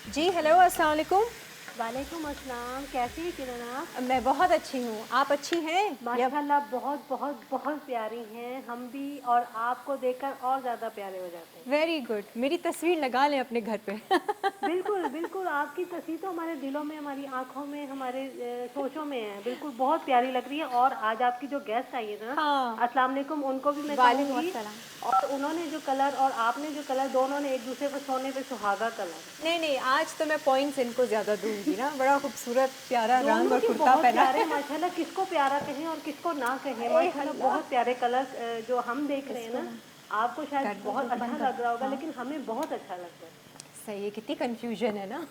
जी हेलो, अस्सलाम वालेकुम। वालेकुम अस्सलाम। कैसी हैं किरण आप? मैं बहुत अच्छी हूँ, आप अच्छी हैं? माशाल्लाह बहुत बहुत बहुत प्यारी हैं हम भी, और आपको देखकर और ज़्यादा प्यारे हो जाते हैं। वेरी गुड, मेरी तस्वीर लगा लें अपने घर पे। बिल्कुल बिल्कुल, आपकी तस्वीर तो हमारे दिलों में, हमारी आंखों में, हमारे सोचों में है। बिल्कुल बहुत प्यारी लग रही है। और आज आपकी जो गेस्ट आई है ना, हाँ। अस्सलाम वालेकुम, उनको भी मैं वालेकुम कहूँगी। अस्सलाम। और उन्होंने जो कलर और आपने जो कलर, दोनों ने एक दूसरे पर सोने पे सुहागा कलर। नहीं नहीं, आज तो मैं पॉइंट्स इनको ज़्यादा दूंगी ना, बड़ा खूबसूरत प्यारा रंग दोनों और के कुर्ता बहुत पहना। प्यारे माशाल्लाह, किसको प्यारा कहें और किसको ना कहें। माशाल्लाह बहुत प्यारे कलर जो हम देख रहे हैं ना, आपको शायद बहुत अच्छा लग रहा होगा, लेकिन हमें बहुत अच्छा लग रहा है। सही है, कितनी कंफ्यूजन है ना।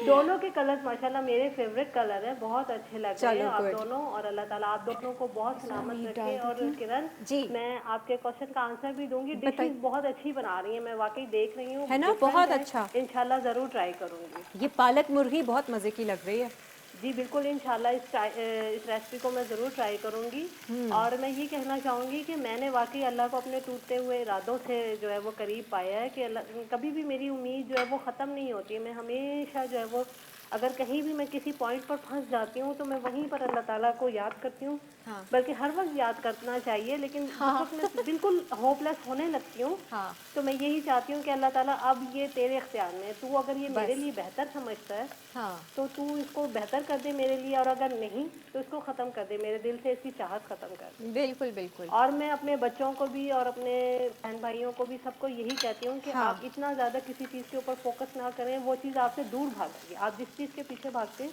दोनों के कलर माशाल्लाह मेरे फेवरेट कलर हैं, बहुत अच्छे लग रहे हैं चलो, आप good। दोनों। और अल्लाह ताला आप दोनों को बहुत सलामत रखे। और किरण जी। मैं आपके क्वेश्चन का आंसर भी दूंगी। बताइए। डिशेस बहुत अच्छी बना रही हैं, मैं वाकई देख रही हूँ, है ना, different बहुत है। अच्छा। इंशाल्लाह ज़रूर ट्राई करूँगी। ये पालक मुर्गी बहुत मज़े की लग रही है। जी बिल्कुल, इंशाल्लाह इस रेसिपी को मैं ज़रूर ट्राई करूँगी। और मैं ये कहना चाहूँगी कि मैंने वाकई अल्लाह को अपने टूटते हुए इरादों से जो है वो करीब पाया है कि अल्लाह, कभी भी मेरी उम्मीद जो है वो ख़त्म नहीं होती है। मैं हमेशा जो है वो, अगर कहीं भी मैं किसी पॉइंट पर फंस जाती हूँ तो मैं वहीं पर अल्लाह ताला को याद करती हूँ हाँ। बल्कि हर वक्त याद करना चाहिए, लेकिन जिस वक्त मैं बिल्कुल होपलेस होने लगती हूँ हाँ। तो मैं यही चाहती हूँ कि अल्लाह ताला अब ये तेरे इख्तियार में है, तू अगर ये मेरे लिए बेहतर समझता है हाँ। तो तू इसको बेहतर कर दे मेरे लिए, और अगर नहीं तो इसको ख़त्म कर दे, मेरे दिल से इसकी चाहत ख़त्म कर दे। बिल्कुल बिल्कुल। और मैं अपने बच्चों को भी और अपने बहन भाइयों को भी सबको यही कहती हूँ कि हाँ। आप इतना ज़्यादा किसी चीज़ के ऊपर फोकस ना करें, वो चीज़ आपसे दूर भागेगी। आप जिस चीज़ के पीछे भागते हैं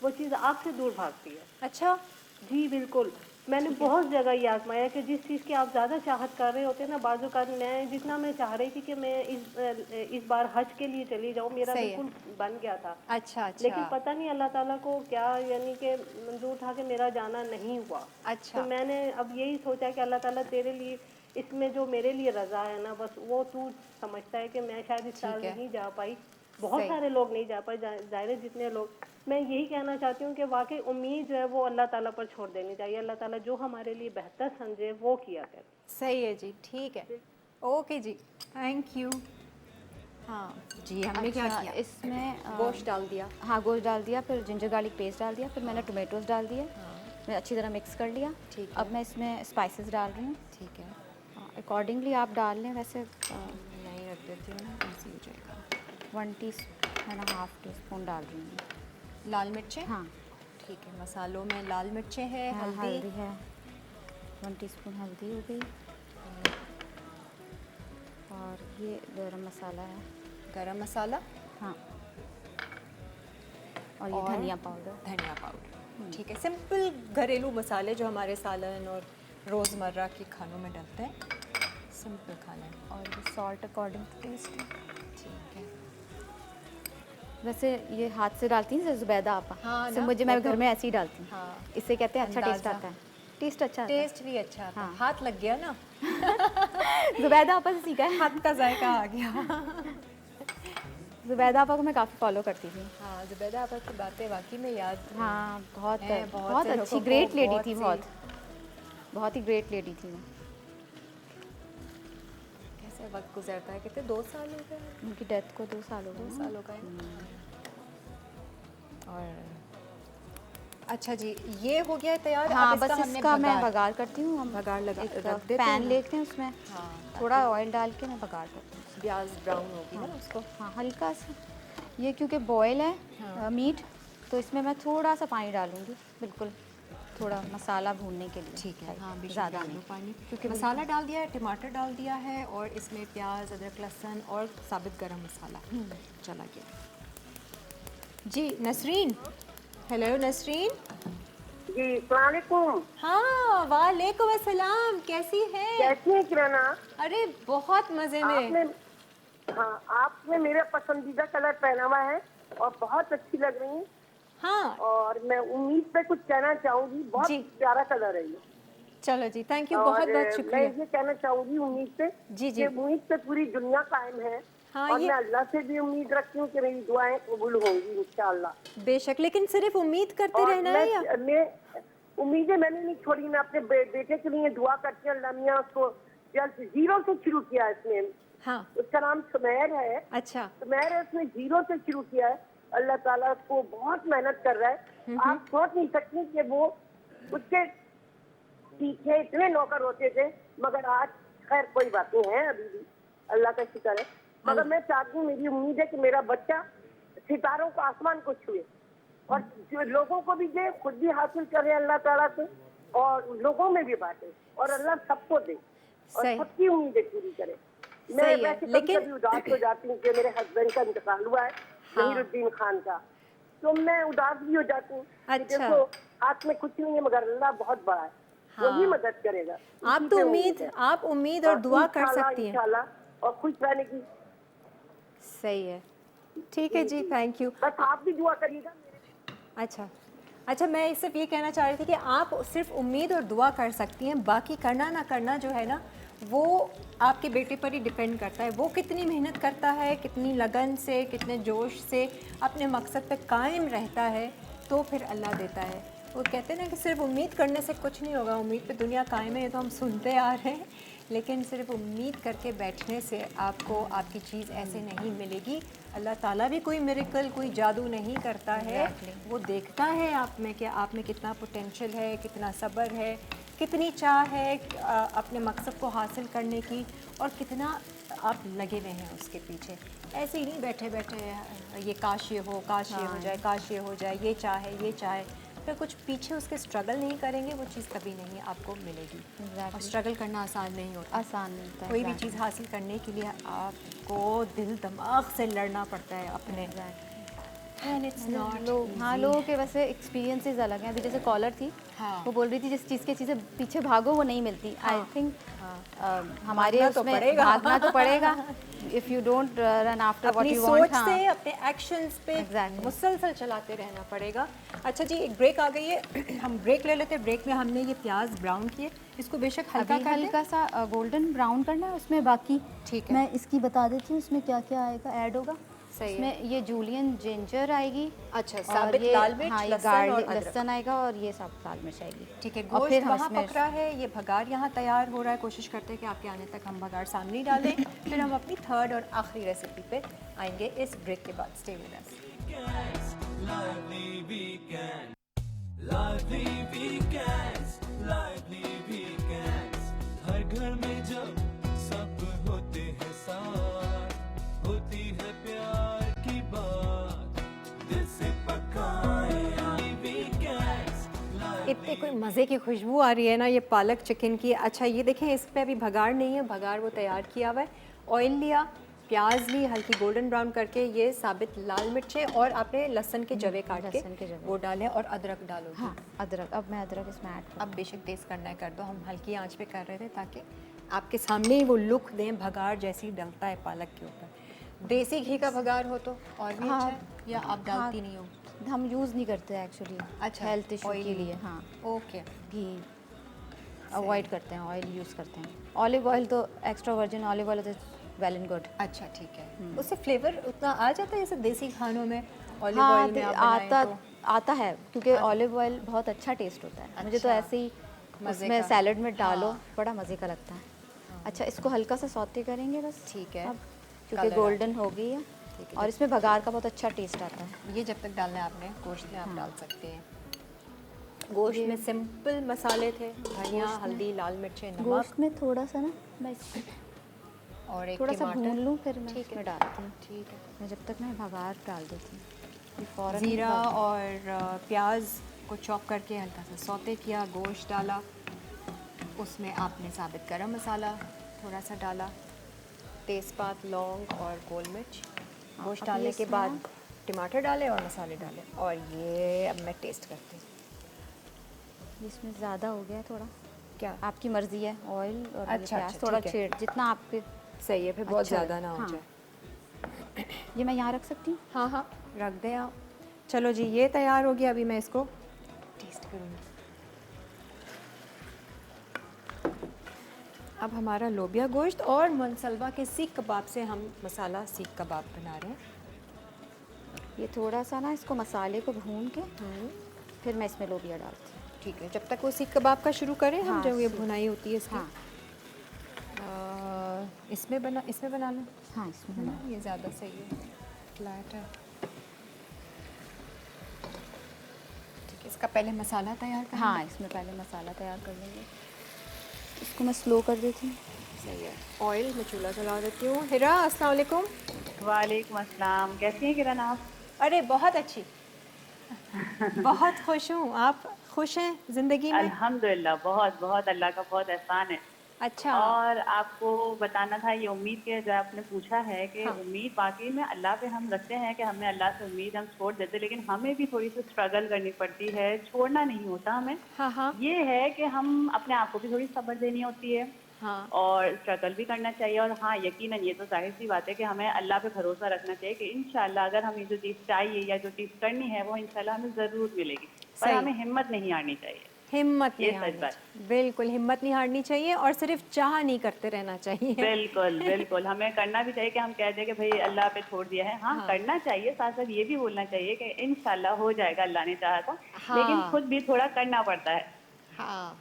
वो चीज़ आपसे दूर भागती है। अच्छा। जी बिल्कुल, मैंने बहुत जगह ये आजमाया कि जिस चीज़ की आप ज़्यादा चाहत कर रहे होते हैं ना, बाज़ औक़ात मैं जितना मैं चाह रही थी कि मैं इस बार हज के लिए चली जाऊँ, मेरा सही है। बिल्कुल बन गया था। अच्छा अच्छा। लेकिन पता नहीं अल्लाह ताला को क्या यानी कि मंजूर था कि मेरा जाना नहीं हुआ। अच्छा। तो मैंने अब यही सोचा कि अल्लाह ताला तेरे लिए इसमें जो मेरे लिए रज़ा है ना, बस वो तू समझता है कि मैं शायद इस साल ठीक है। नहीं जा पाई, बहुत सही। सारे लोग नहीं जा पाए, ज़ाहिर है जितने लोग। मैं यही कहना चाहती हूँ कि वाकई उम्मीद जो है वो अल्लाह ताला पर छोड़ देनी चाहिए। अल्लाह ताला जो हमारे लिए बेहतर समझे वो किया करे। सही है जी, ठीक है। ओके जी, थैंक यू। हाँ जी, हमने क्या अच्छा, किया? इसमें गोश्त डाल दिया। हाँ, गोश्त डाल दिया, फिर जिंजर गार्लिक पेस्ट डाल दिया, फिर मैंने टोमेटोज़ डाल दिए, मैं अच्छी तरह मिक्स कर लिया। ठीक है। अब मैं इसमें स्पाइसेस डाल रही हूँ। ठीक है। अकॉर्डिंगली आप डाल लें, वैसे नहीं रख देती हूँ ना, ऐसे हो जाएगा। 1 टी-1.5 टीस्पून डाल रही हूँ। लाल मिर्चें। हाँ ठीक है, मसालों में लाल मिर्चें हैं, हाँ, हल्दी। हल्दी है, 1 टीस्पून हल्दी हो गई, और ये गरम मसाला है। गरम मसाला। हाँ, और ये धनिया पाउडर। धनिया पाउडर। ठीक है, सिंपल घरेलू मसाले जो हमारे सालन और रोज़मर्रा के खानों में डलते हैं, सिंपल खाना। और ये सॉल्ट अकॉर्डिंग टू टेस्ट। ठीक है। वैसे ये हाथ से डालती हैं ज़ुबैदा आपा? हाँ तो ना, मुझे वो मैं तो- घर में ऐसे ही डालती हूँ। हाँ। इससे कहते हैं अच्छा टेस्ट अंदाज़ा। आता है, टेस्ट अच्छा आता है। टेस्ट भी अच्छा आता है। हाँ। हाथ लग गया ना, ज़ुबैदा आपा से सीखा है। हाथ का जायका आ गया। ज़ुबैदा आपा को मैं काफ़ी फॉलो करती थी। हाँ, ज़ुबैदा आपा की बातें वाकई में याद हाँ, बहुत हैं, बहुत बहुत से अच्छी लोगों ग्रेट को लेडी बहुत थी, सी- बहुत ही ग्रेट लेडी थी मैं। कैसे वक्त गुजरता है, कितने 2 साल हो गए? उनकी डेथ को 2 साल हो 2 गए। साल हो गए। और अच्छा जी, ये हो गया है तैयार। हाँ, अब बस हमने इसका मैं बघार- बघार करती हूँ। हम बघार लगा एक रख देते हैं पैन ना। लेते हैं, उसमें हाँ, थोड़ा ऑयल डाल के मैं बघार करती हूँ। प्याज ब्राउन होगी ना उसको। हाँ, हल्का सा। ये क्योंकि बॉयल है मीट, तो इसमें मैं थोड़ा सा पानी डालूंगी, बिल्कुल थोड़ा मसाला भूनने के लिए। ठीक है। हाँ, ज़्यादा डाल नहीं। दो पानी, क्योंकि मसाला डाल दिया है, टमाटर डाल दिया है, और इसमें प्याज, अदरक, लहसुन और साबित गरम मसाला चला गया जी। नसरीन, हेलो नसरीन। जी सलामकुम। हाँ, वालेकुम अस्सलाम, कैसी है? कैसी है किराना? अरे बहुत मज़े में। आपने हाँ, आपने मेरा पसंदीदा कलर पहना हुआ है और बहुत अच्छी लग रही है। हाँ, और मैं उम्मीद पे कुछ कहना चाहूंगी, बहुत जी। प्यारा कलर है ये। चलो जी, थैंक यू, और बहुत बहुत मैं शुक्रिया। ये कहना चाहूंगी उम्मीद पे जी, जी। कि उम्मीद पे पूरी दुनिया कायम है। हाँ, और ये- मैं अल्लाह से भी उम्मीद रखती हूँ कि मेरी दुआएं कबूल होंगी इंशाअल्लाह। बेशक, लेकिन सिर्फ उम्मीद करते और रहना है या? मैं उम्मीदें मैंने नहीं छोड़ी। मैं अपने बेटे के लिए दुआ करती हूँ, अल्लाह मियां उसको जल्द 0 से शुरू किया है इसने। हाँ। उसका नाम सुमैर है। अच्छा। सुमैर है, उसने 0 से शुरू किया है। अल्लाह ताला उसको बहुत मेहनत कर रहा है। आप सोच नहीं सकती कि वो उसके पीछे इतने नौकर होते थे, मगर आज खैर कोई बात नहीं है, अभी भी अल्लाह का शुक्र है। मगर मैं चाहती हूँ, मेरी उम्मीद है कि मेरा बच्चा सितारों को, आसमान को छुए और जो लोगों को भी दे, खुद भी हासिल करे अल्लाह ताला से, और लोगों में भी बांटे, और अल्लाह सबको दे और सही। सबकी उम्मीदें पूरी करे। मैं सही है, वैसे कभी लेकिन- कभी उदास हो जाती हूँ कि मेरे हस्बैंड का इंतकाल हुआ है, जहीरुद्दीन खान का, तो मैं उदास भी हो जाती हूँ कि अच्छा। देखो हाथ में कुछ नहीं है, मगर अल्लाह बहुत बड़ा है, वही मदद करेगा। आप उसी तो पे उम्मीद, है। आप उम्मीद और दुआ कर इंशाल्लाह, सकती हैं। इंशाल्लाह, और खुश रहने की। सही है, ठीक है जी, थैंक यू। बस आप भी दुआ करिएगा मेरे। अच्छा अच्छा, मैं सिर्फ ये कहना चाह रही थी कि आप सिर्फ उम्मीद और दुआ कर सकती हैं, बाकी करना ना करना जो है ना, वो आपके बेटे पर ही डिपेंड करता है। वो कितनी मेहनत करता है, कितनी लगन से, कितने जोश से अपने मकसद पे कायम रहता है, तो फिर अल्लाह देता है। वो कहते हैं ना कि सिर्फ उम्मीद करने से कुछ नहीं होगा, उम्मीद पे दुनिया कायम है, ये तो हम सुनते आ रहे हैं। लेकिन सिर्फ उम्मीद करके बैठने से आपको आपकी चीज़ ऐसे नहीं मिलेगी। अल्लाह ताला भी कोई मिरेकल, कोई जादू नहीं करता है। वो देखता है आप में कि आप में कितना पोटेंशियल है, कितना सब्र है, कितनी चाह है अपने मकसद को हासिल करने की, और कितना आप लगे हुए हैं उसके पीछे। ऐसे ही नहीं बैठे बैठे ये काश ये हो, काश ये हो जाए, काश ये हो जाए, ये चाहे, ये चाहे, फिर कुछ पीछे उसके स्ट्रगल नहीं करेंगे, वो चीज़ कभी नहीं आपको मिलेगी। और स्ट्रगल करना आसान नहीं होता। आसान नहीं होता है, कोई भी चीज़ हासिल करने के लिए आपको दिल दिमाग से लड़ना पड़ता है अपने। एंड इट्स नॉट हाँ, लोगों के वैसे एक्सपीरियंसेस अलग हैं। अभी जैसे कॉलर थी, हाँ। वो बोल रही थी जिस चीज़ के चीज़ें पीछे भागो वो नहीं मिलती। आई थिंक हमारे भागना तो उसमें पड़ेगा। भागना तो पड़ेगा। If you don't run after what अपनी यू सोच वांट। से, अपने एक्शंस पे Exactly. मुसलसल चलाते रहना पड़ेगा। अच्छा जी, एक ब्रेक आ गई है, हम ब्रेक ले लेते हैं। ब्रेक में हमने ये प्याज ब्राउन किए, इसको बेशक हल्का अभी कर दें। हल्का सा गोल्डन ब्राउन करना है उसमें। बाकी ठीक है। मैं इसकी बता देती हूँ उसमें क्या क्या आएगा, ऐड होगा। सही है। इसमें ये जूलियन जिंजर आएगी। अच्छा, और साबित ये- लाल मिर्च, हाँ, ये लहसुन गार्लिक और अदरक। लहसुन आएगा, और ये साबित लाल मिर्च आएगी। ठीक है, और गोश्त फिर हम वहाँ इसमें- पक रहा है, ये भगार यहाँ तैयार हो रहा है। कोशिश करते हैं कि आपके आने तक हम भगार सामने ही डाल दें। फिर हम अपनी थर्ड और आखिरी रेसिपी पे आएंगे इस ब्रेक के बाद। Stay with us. Lively weekend, lively weekends, lively weekends. हर घर में जब सब होते हैं साथ, होती है प्यार की बात, दिल से पकाए weekends. इतने कोई मज़े की खुशबू आ रही है ना ये पालक चिकन की। अच्छा ये देखें, इस पे अभी भगार नहीं है, भगार वो तैयार किया हुआ है। ऑयल लिया, प्याज ली, हल्की गोल्डन ब्राउन करके, ये साबित लाल मिर्चें, और आपने लहसुन के जवे काट लहसुन के के जवे। वो डालें, और अदरक डालो। हाँ, अदरक। अब मैं अदरक इसमें ऐड अब बेशक टेस्ट करना है कर दो, हम हल्की आंच पे कर रहे थे ताकि आपके सामने ही वो लुक दें भगार जैसी डलता है पालक के ऊपर। देसी घी का भगार हो तो और भी अच्छा है, या आप डालती नहीं हो? हम यूज़ नहीं करते एक्चुअली। अच्छा, हेल्थ इशू oil के लिए। हाँ, ओके। घी अवॉइड करते हैं, ऑयल यूज़ करते हैं। ऑलिव ऑयल तो extra virgin olive oil is well and good. अच्छा ठीक है। उससे फ्लेवर उतना आ जाता है जैसे देसी खानों में ऑलिव हाँ, ऑयल में आप बनाएं आता तो? आता है, क्योंकि ऑलिव ऑयल बहुत अच्छा टेस्ट होता है। मुझे तो अच्छा, ऐसे ही मज़े उसमें का। सैलड में डालो, हाँ। बड़ा मज़े का लगता है। अच्छा, इसको हल्का सा सौते करेंगे बस। ठीक है। अब क्योंकि कलर गोल्डन हो गई है, ठीक है। और इसमें भगार का बहुत अच्छा टेस्ट आता है। ये जब तक डालना है आपने गोश्त में आप डाल सकते हैं। गोश्त में सिंपल मसाले थे, धनिया, हल्दी, लाल मिर्चें, नमक गोश्त में थोड़ा सा ना मैं इसको और एक थोड़ा सा टमाटर। भून लूँ, फिर मैं ठीक है। इसमें डालती हूँ। ठीक है। मैं जब तक मैं भगार डाल देती हूँ। ये फ़ौरन ज़ीरा और प्याज को चॉप करके हल्का सा सौते किया, गोश्त डाला, उसमें आपने साबित गरम मसाला थोड़ा सा डाला, तेज़पात, लौंग और गोल मिर्च। गोश्त अब डालने ये के इसमें बाद ना- टमाटर डाले और मसाले डाले, और ये अब मैं टेस्ट करती हूँ। इसमें ज़्यादा हो गया थोड़ा, क्या आपकी मर्ज़ी है। ऑयल और ये अच्छा, प्याज अच्छा, थोड़ा ठीक है। छेड़, जितना आपके। सही है, फिर बहुत अच्छा ज़्यादा लगे, ना हो हाँ। जाए। ये मैं यहाँ रख सकती हूँ? हाँ हाँ, रख दें आप। चलो जी, ये तैयार हो गया। अभी मैं इसको टेस्ट करूँगी। अब हमारा लोबिया गोश्त और मनसलवा के सीख कबाब से हम मसाला सीख कबाब बना रहे हैं। ये थोड़ा सा ना इसको मसाले को भून के फिर मैं इसमें लोबिया डालती हूँ। ठीक है, जब तक वो सीख कबाब का शुरू करें हम, हाँ, जब ये सीख। भुनाई होती है इसकी। हाँ इसमें बना लो। हाँ, इसमें बना। ये ज़्यादा सही है, फ्लैट है। ठीक है, इसका पहले मसाला तैयार करें। हाँ, इसमें पहले मसाला तैयार कर लेंगे। इसको मैं स्लो कर देती हूँ। सही है। ऑयल मैं चूल्हा जला देती हूँ। हिरा, अस्सलाम वालेकुम। वालेकुम अस्सलाम। कैसी हैं किरण आप? अरे बहुत अच्छी, बहुत खुश हूँ। आप खुश हैं ज़िंदगी में? अल्हम्दुलिल्लाह, बहुत बहुत अल्लाह का बहुत एहसान है। अच्छा। और आपको बताना था, ये उम्मीद के जो आपने पूछा है कि हाँ। उम्मीद वाकई में अल्लाह पे हम रखते हैं कि हमें अल्लाह से उम्मीद हम छोड़ देते, लेकिन हमें भी थोड़ी सी स्ट्रगल करनी पड़ती है, छोड़ना नहीं होता हमें। हाँ हाँ ये है कि हम अपने आप को भी थोड़ी सब्र देनी होती है हाँ। और स्ट्रगल भी करना चाहिए। और हाँ, यकीनन ये तो जाहिर सी बात है कि हमें अल्लाह पे भरोसा रखना चाहिए कि इंशाल्लाह अगर हमें जो चीज़ चाहिए या जो चीज़ करनी है वो इंशाल्लाह हमें ज़रूर मिलेगी। पर सही। हमें हिम्मत नहीं हारनी चाहिए। हिम्मत ये नहीं सच हारनी बात। चाहिए, बिल्कुल हिम्मत नहीं हारनी चाहिए, और सिर्फ चाह नहीं करते रहना चाहिए। बिल्कुल बिल्कुल, हमें करना भी चाहिए कि हम कह दें कि भाई अल्लाह पे छोड़ दिया है। हाँ, करना चाहिए, साथ साथ ये भी बोलना चाहिए कि इंशाल्लाह हो जाएगा, अल्लाह ने चाहा था। हाँ। लेकिन खुद भी थोड़ा करना पड़ता है। हाँ,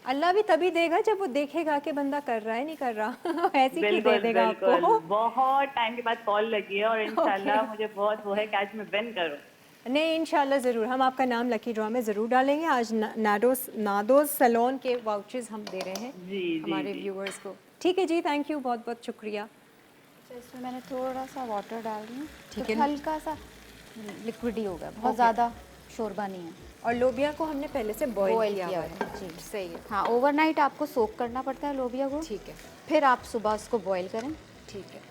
अल्लाह भी तभी देगा जब वो देखेगा कि बंदा कर रहा है नहीं कर रहा ऐसे ही दे देगा बिल्कुल आपको। बहुत टाइम के बाद कॉल लगी है और इंशाल्लाह मुझे बहुत वो है कि आज मैं विन करूँ। नहीं इंशाल्लाह ज़रूर, हम आपका नाम लकी ड्रॉ में ज़रूर डालेंगे। आज नादोस सैलून के वाउचर्स हम दे रहे हैं जी हमारे व्यूअर्स को। ठीक है जी, थैंक यू, बहुत बहुत शुक्रिया। तो इसमें मैंने थोड़ा सा वाटर डाल रही हूँ, ठीक तो है। हल्का सा लिक्विड ही होगा, बहुत ज़्यादा शोरबा नहीं है। और लोबिया को हमने पहले से बॉईल बॉयल किया किया हुआ हुआ है। है, जी। सही है, हाँ, ओवरनाइट आपको सोक करना पड़ता है लोबिया को, ठीक है, फिर आप सुबह उसको बॉयल करें। ठीक है।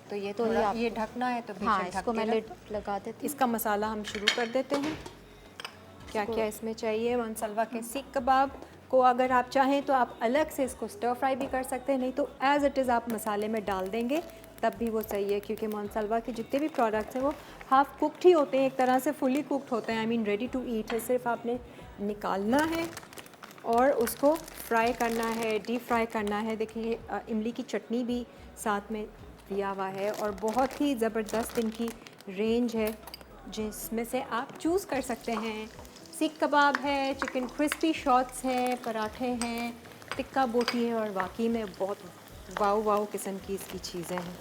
तो ये तो ये थोड़ा आप- ये ढकना है तो हाँ, बेशक ढक इसको के मैं रख लिड दो। लगा देती हूँ। इसका मसाला हम शुरू कर देते हैं। क्या क्या इसमें चाहिए? मनसलवा के सीख कबाब को अगर आप चाहें तो आप अलग से इसको स्टर फ्राई भी कर सकते हैं, नहीं तो एज़ इट इज़ आप मसाले में डाल देंगे तब भी वो सही है, क्योंकि मनसलवा के जितने भी प्रोडक्ट्स हैं वो हाफ़ कुक्ड ही होते हैं, एक तरह से फुली कुक्ड होते हैं, I mean ready to eat है। सिर्फ आपने निकालना है और उसको फ्राई करना है, डीप फ्राई करना है। देखिए इमली की चटनी भी साथ में दिया हुआ है और बहुत ही ज़बरदस्त इनकी रेंज है जिसमें से आप चूज़ कर सकते हैं। सीख कबाब है, चिकन क्रिस्पी शॉट्स हैं, पराठे हैं, टिक्का बोटी है और वाकई में बहुत वाओ वाओ किस्म की इसकी चीज़ें हैं।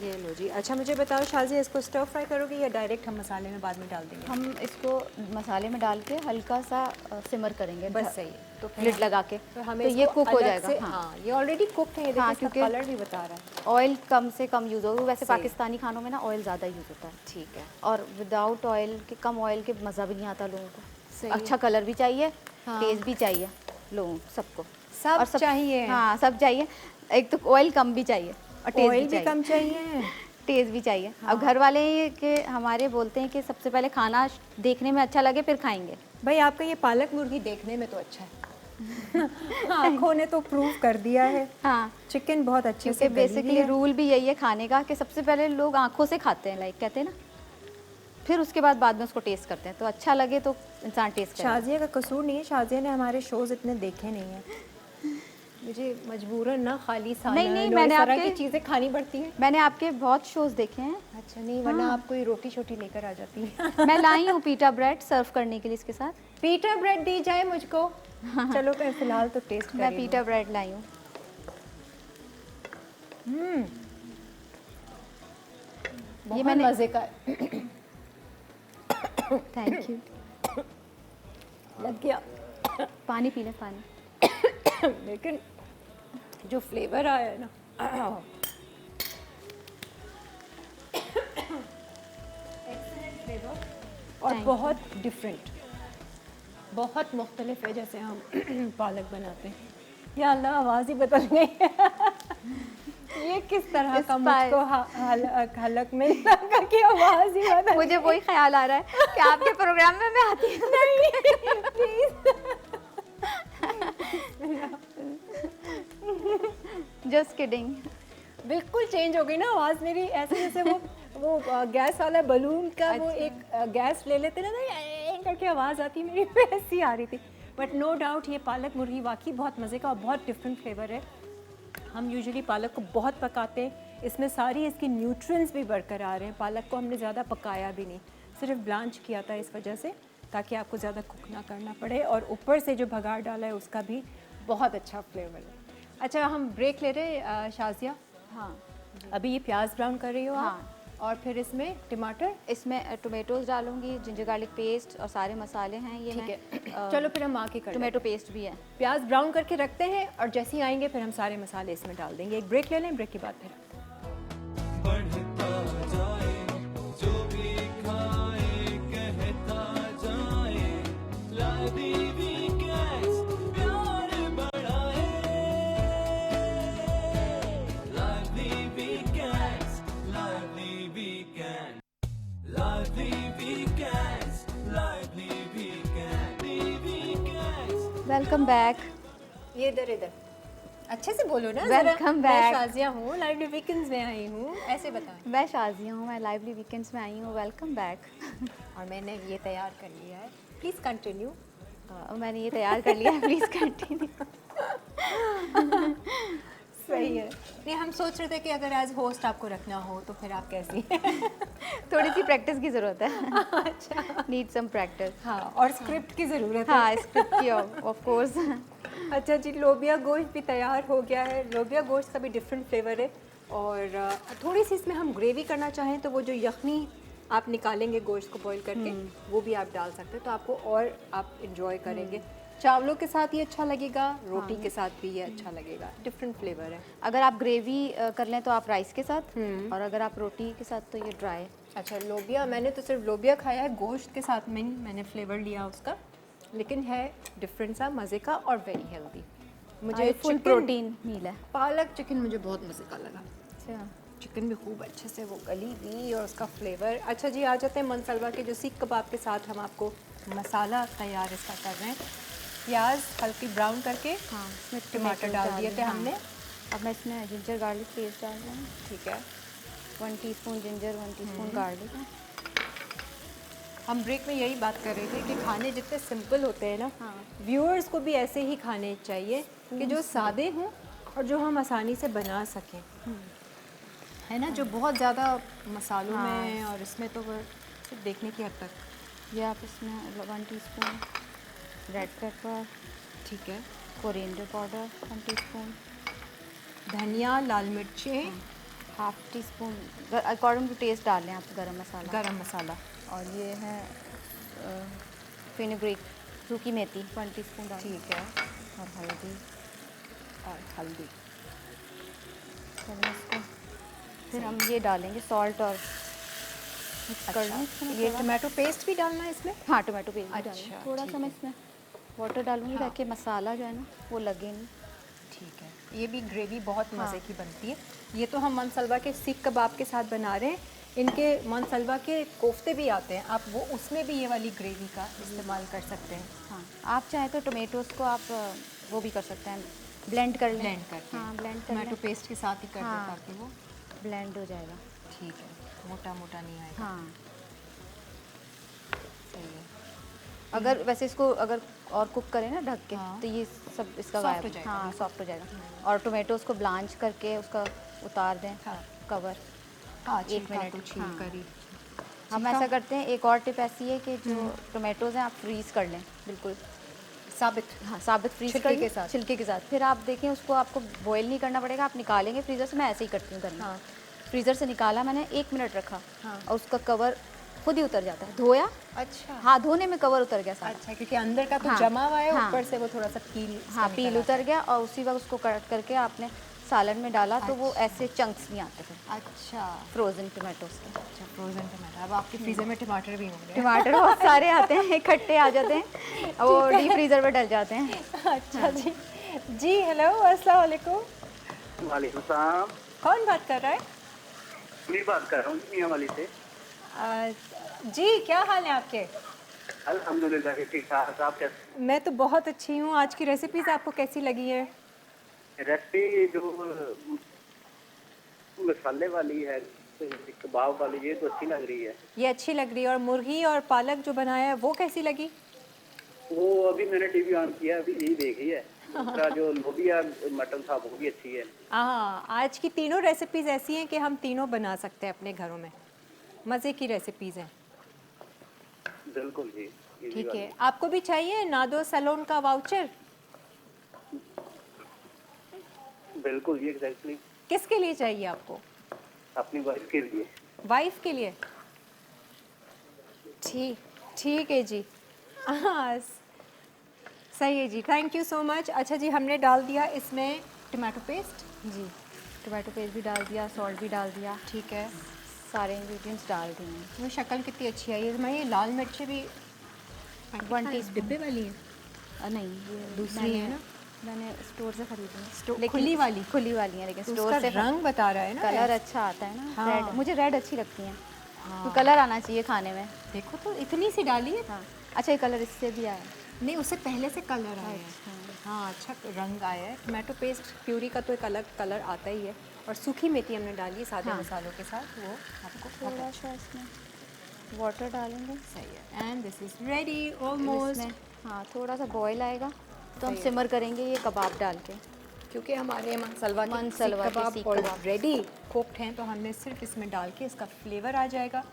ये लो जी। अच्छा मुझे बताओ शाज़िया, इसको स्टर फ्राई करोगे या डायरेक्ट हम मसाले में बाद में डाल देंगे? हम इसको मसाले में डाल के हल्का सा सिमर करेंगे, बस सही है। तो फिर लिड लगा के, तो हमें तो ये इसको कुक हो अलग जाएगा। से- हाँ, हाँ, ये ऑलरेडी कुकड है, ये हाँ, देखिए इसका क्योंकि- कलर भी बता रहा है। ऑयल कम से कम यूज़ होगा, वैसे सही। पाकिस्तानी खानों में ना ऑयल ज़्यादा यूज़ होता है, ठीक है, और विदाउट ऑयल के, कम ऑयल के मज़ा भी नहीं आता लोगों सही को। है। अच्छा कलर भी चाहिए, हाँ। टेस्ट भी चाहिए लोगों सबको, सब और चाहिए। हाँ, सब चाहिए। एक तो ऑयल कम भी चाहिए और टेस्ट ऑयल भी भी चाहिए, कम चाहिए। टेस्ट भी चाहिए। हाँ। अब घर वाले ये कि हमारे बोलते हैं कि सबसे पहले खाना देखने में अच्छा लगे फिर खाएंगे। भाई आपका ये पालक मुर्गी देखने में तो अच्छा है आँखों ने तो प्रूव कर दिया है। हाँ, चिकन बहुत अच्छे क्योंकि से बनी बेसिकली हुई है। रूल भी यही है खाने का कि सबसे पहले लोग आंखों से खाते हैं, लाइक कहते हैं ना, फिर उसके बाद में उसको टेस्ट करते हैं, तो अच्छा लगे तो इंसान टेस्ट करे। शाज़िया का कसूर नहीं है, शाज़िया ने हमारे शोज़ इतने देखे नहीं हैं। मुझे मजबूरन ना खाली सालन नहीं, और मैंने इस तरह आपके- की चीज़ें खानी पड़ती हैं। मैंने आपके बहुत शोज़ देखे हैं। अच्छा नहीं, वरना आप कोई रोटी शोटी लेकर आ जाती है मैं लाई हूँ पीटा ब्रेड सर्व करने के लिए इसके साथ। पीटर ब्रेड दी जाए मुझको। चलो मैं फ़िलहाल तो टेस्ट मैं कर पीटा ब्रेड लाई हूँ। ये मैंने मज़े का थैंक यू। लग गया पानी पी लें, पानी। लेकिन जो फ्लेवर आया है ना एक्सीलेंट फ्लेवर और Thank you. बहुत डिफरेंट, बहुत मुख्तलिफ है जैसे हम पालक बनाते हैं। या अल्लाह आवाज़ ही बदल गई ये किस तरह का मुझको हलक में लगा कि आवाज़ ही बदल मुझे वही ख्याल आ रहा है कि आपके प्रोग्राम में मैं आती हूँ। Just kidding. बिल्कुल चेंज हो गई ना आवाज़ मेरी, ऐसे जैसे वो गैस वाला बलून का वो एक गैस ले लेते ना करके आवाज़ आती मेरी वैसी आ रही थी। बट नो डाउट ये पालक मुर्गी वाकई बहुत मज़े का और बहुत डिफरेंट फ्लेवर है। हम यूजुअली पालक को बहुत पकाते हैं, इसमें सारी इसकी न्यूट्रिएंट्स भी बरकरार हैं। पालक को हमने ज़्यादा पकाया भी नहीं, सिर्फ ब्लांच किया था इस वजह से ताकि आपको ज़्यादा कुक ना करना पड़े, और ऊपर से जो भगाड़ डाला है उसका भी बहुत अच्छा फ्लेवर है। अच्छा हम ब्रेक ले रहे हैं शाज़िया। हाँ, अभी ये प्याज ब्राउन कर रही हो आप, हाँ। और फिर इसमें टमाटर। इसमें टोमेटोज डालूंगी, जिंजर गार्लिक पेस्ट और सारे मसाले हैं ये। ठीक मैं है चलो फिर हम आके कर टोमेटो पेस्ट भी है। प्याज ब्राउन करके रखते हैं और जैसे ही आएंगे फिर हम सारे मसाले इसमें डाल देंगे। एक ब्रेक ले लें, ब्रेक के बाद फिर बढ़ता जाए जो भी खाए कहता जाए लादी वीकेंड्स प्यार बढ़ाए लादी वीकेंड्स लादी वीकेंड लादी वीकेंड्स लादी वीकेंड्स वेलकम बैक। ये इधर अच्छे से बोलो ना। Welcome मैं back. शाज़िया हूँ, लाइवली वीकेंड्स में आई हूँ, ऐसे बताएं। मैं शाज़िया हूँ, मैं लाइवली वीकेंड्स में आई हूँ। Welcome back. और मैंने ये तैयार कर लिया है, प्लीज़ कंटिन्यू। मैंने ये तैयार कर लिया है, प्लीज़ कंटिन्यू। सही है। नहीं हम सोच रहे थे कि अगर एज होस्ट आपको रखना हो तो फिर आप कैसी थोड़ी सी प्रैक्टिस की ज़रूरत है। अच्छा। Need some practice. हाँ, और स्क्रिप्ट की ज़रूरत है। हाँ, स्क्रिप्ट की ऑफ कोर्स। अच्छा जी, लोबिया गोश्त भी तैयार हो गया है। लोबिया गोश्त का भी डिफरेंट फ्लेवर है और थोड़ी सी इसमें हम ग्रेवी करना चाहें तो वो जो यखनी आप निकालेंगे गोश्त को बॉईल करके वो भी आप डाल सकते हैं, तो आपको और आप इंजॉय करेंगे। चावलों के साथ ये अच्छा लगेगा, रोटी के साथ भी ये अच्छा लगेगा, डिफरेंट फ्लेवर है। अगर आप ग्रेवी कर लें तो आप राइस के साथ, और अगर आप रोटी के साथ तो ये ड्राई। अच्छा, लोबिया मैंने तो सिर्फ लोबिया खाया है, गोश्त के साथ में ही मैंने फ्लेवर लिया उसका, लेकिन है डिफरेंट सा मज़े का और वेरी हेल्दी। मुझे फुल chicken- प्रोटीन मील है। पालक चिकन मुझे बहुत मज़े का लगा। अच्छा, चिकन भी खूब अच्छे से वो गली भी और उसका फ्लेवर। अच्छा जी, आ जाते हैं मनसलवा के जो सीख कबाब के साथ हम आपको मसाला तैयार इसका कर रहे हैं। प्याज हल्की ब्राउन करके, हाँ, इसमें टमाटर डाल दिए थे हमने। अब मैं इसमें जिंजर गार्लिक पेस्ट डाल रही हूँ। ठीक है, 1 टीस्पून जिंजर, 1 टीस्पून गार्लिक। हम ब्रेक में यही बात कर रहे थे कि खाने जितने सिंपल होते हैं ना, हाँ। व्यूअर्स को भी ऐसे ही खाने चाहिए कि जो सादे हों और जो हम आसानी से बना सकें, है ना। जो बहुत ज़्यादा मसालों में और इसमें तो वो सिर्फ देखने की हद तक। या आप इसमें 1 टीस्पून रेड पेपर, ठीक है, कोरिएंडर पाउडर 1 टीस्पून, धनिया, लाल मिर्चें, 1/2 टीस्पून अकॉर्डिंग टू टेस्ट डाल लें आप गरम मसाला। गरम मसाला, और ये है फेनुग्रीक, सूखी मेथी 1 टीस्पून डाल। ठीक है, और हल्दी। और हल्दी। चलिए इसको फिर हम ये डालेंगे सॉल्ट और मिक्स कर लें इसमें ये थोड़ा। टमाटो पेस्ट भी डालना है इसमें? हाँ, टमाटो पेस्ट भी अच्छा, डालेंगे। थोड़ा ठीक सा मैं है। इसमें वाटर डालूंगी हाँ। ताकि मसाला जो है ना वो लगे नहीं। ठीक है, ये भी ग्रेवी बहुत हाँ। मज़े की बनती है। ये तो हम मनसलवा के सीख कबाब के साथ बना रहे हैं। इनके मनसलवा के कोफ्ते भी आते हैं, आप वो उसमें भी ये वाली ग्रेवी का इस्तेमाल कर सकते हैं। हाँ, आप चाहें तो टोमेटोज़ को आप वो भी कर सकते हैं, ब्लेंड कर लें। ब्लेंड करके, हाँ, ब्लेंड कर टमाटो लें। पेस्ट के साथ ही कर दें हाँ। ताकि वो ब्लेंड हो जाएगा। ठीक है, मोटा मोटा नहीं आएगा। हाँ, सही है। अगर वैसे इसको अगर और कुक करें ना ढक के हाँ। तो ये सब इसका Soft गायब हो जाएगा, हाँ, बिल्कुल। सॉफ्ट हो जाएगा। और टोमेटोज़ को ब्लांच करके उसका उतार दें हाँ। कवर। हाँ, 1 छिलका मिनट, तो छील हाँ। कर ही। हम ऐसा करते हैं, एक और टिप ऐसी है कि जो टोमेटोज़ हैं आप फ्रीज़ कर लें बिल्कुल साबित। हाँ, साबित फ्रीज छिलके कर के लें, साथ। छिलके के साथ। फिर आप देखें उसको आपको बॉईल नहीं करना पड़ेगा, आप निकालेंगे फ्रीज़र से। मैं ऐसे ही करती हूँ घर में। हाँ। फ्रीज़र से निकाला मैंने, 1 मिनट रखा हाँ। और उसका कवर खुद ही उतर जाता है। धोया, अच्छा। हाँ, धोने में कवर उतर गया सारा। अच्छा, क्योंकि अंदर का तो हाँ, जमा हुआ है, हाँ। ऊपर से वो थोड़ा सा पील हाँ, इसका पील निकल उतर गया और उसी वक्त उसको कट करके आपने सालन में डाला तो वो ऐसे चंक्स नहीं आते फिर आता है। अच्छा, फ्रोज़न टमाटोज़ के। अच्छा, फ्रोजन टमाटर। अब आपके फ्रीजर में टमाटर भी होंगे। टमाटर बहुत सारे आते हैं, इकट्ठे आ जाते हैं और वो डीप फ्रीज़र में डल जाते हैं। अच्छा जी। जी, हेलो, अस्सलाम वालेकुम। वालेकुम सलाम। कौन बात कर रहा है? मैं बात कर रहा हूँ मियाँ वाली से। जी, क्या हाल है आपके? अल्हम्दुलिल्लाह ठीक ठाक। आप कैसे? मैं तो बहुत अच्छी हूँ। आज की रेसिपीज़ आपको कैसी लगी है? रेसिपी जो मसाले वाली है, कबाब वाली, ये तो अच्छी लग रही है। ये अच्छी लग रही है। और मुर्गी और पालक जो बनाया है वो कैसी लगी? वो अभी मैंने टीवी ऑन किया, अभी यही देखी है। दूसरा जो लोबिया मटन था वो भी अच्छी है। हाँ, आज की तीनों रेसिपीज़ ऐसी हैं कि हम तीनों बना सकते हैं अपने घरों में। मज़े की रेसिपीज़ हैं। बिल्कुल जी, इजी ठीक वाली। है, आपको भी चाहिए नादो सैलून का वाउचर? बिल्कुल जी, एग्जैक्टली। किसके लिए चाहिए आपको? अपनी वाइफ के लिए। वाइफ के लिए? ठीक, ठीक है जी। हाँ, सही है जी, थैंक यू सो मच। अच्छा जी, हमने डाल दिया इसमें टमाटो पेस्ट। जी, टमाटो पेस्ट भी डाल दिया, सॉल्ट भी डाल दिया, ठीक है, सारे इंग्रेडिएंट्स डाल दिए हैं। वो शक्ल कितनी अच्छी आई है। मैं ये लाल मिर्ची भी 1 टीस्पून। डिब्बे वाली है? नहीं, ये दूसरी है ना? मैंने स्टोर से खरीदी है। स्टो- खुली वाली? खुली वाली है, लेकिन तो स्टोर उसका से रंग बता रहा है ना। कलर अच्छा आता है ना। हाँ। रेड, मुझे रेड अच्छी लगती हैं। हाँ। तो कलर आना चाहिए खाने में। देखो तो इतनी सी डाली है। हाँ, अच्छा, ये कलर इससे भी आया। नहीं, उससे पहले से कलर आया है। अच्छा। हाँ, अच्छा रंग आया है। टमाटो पेस्ट प्यूरी का तो एक अलग कलर आता ही है। और सूखी मेथी हमने डाली है सादे हाँ। मसालों के साथ, वो आपको बहुत थोड़ा अच्छा सा इसमें वाटर डालेंगे। सही है। And this is ready almost. इसमें हाँ, थोड़ा सा बॉईल आएगा तो हम सही है। सिमर करेंगे ये कबाब डाल के। क्योंकि हमारे मनसलवा के मनसलवा के कबाब सीख कबाब। ऑलरेडी कुक्ड हैं, तो हमने सिर्फ इसमें डाल के इसका फ्लेवर आ जाएगा।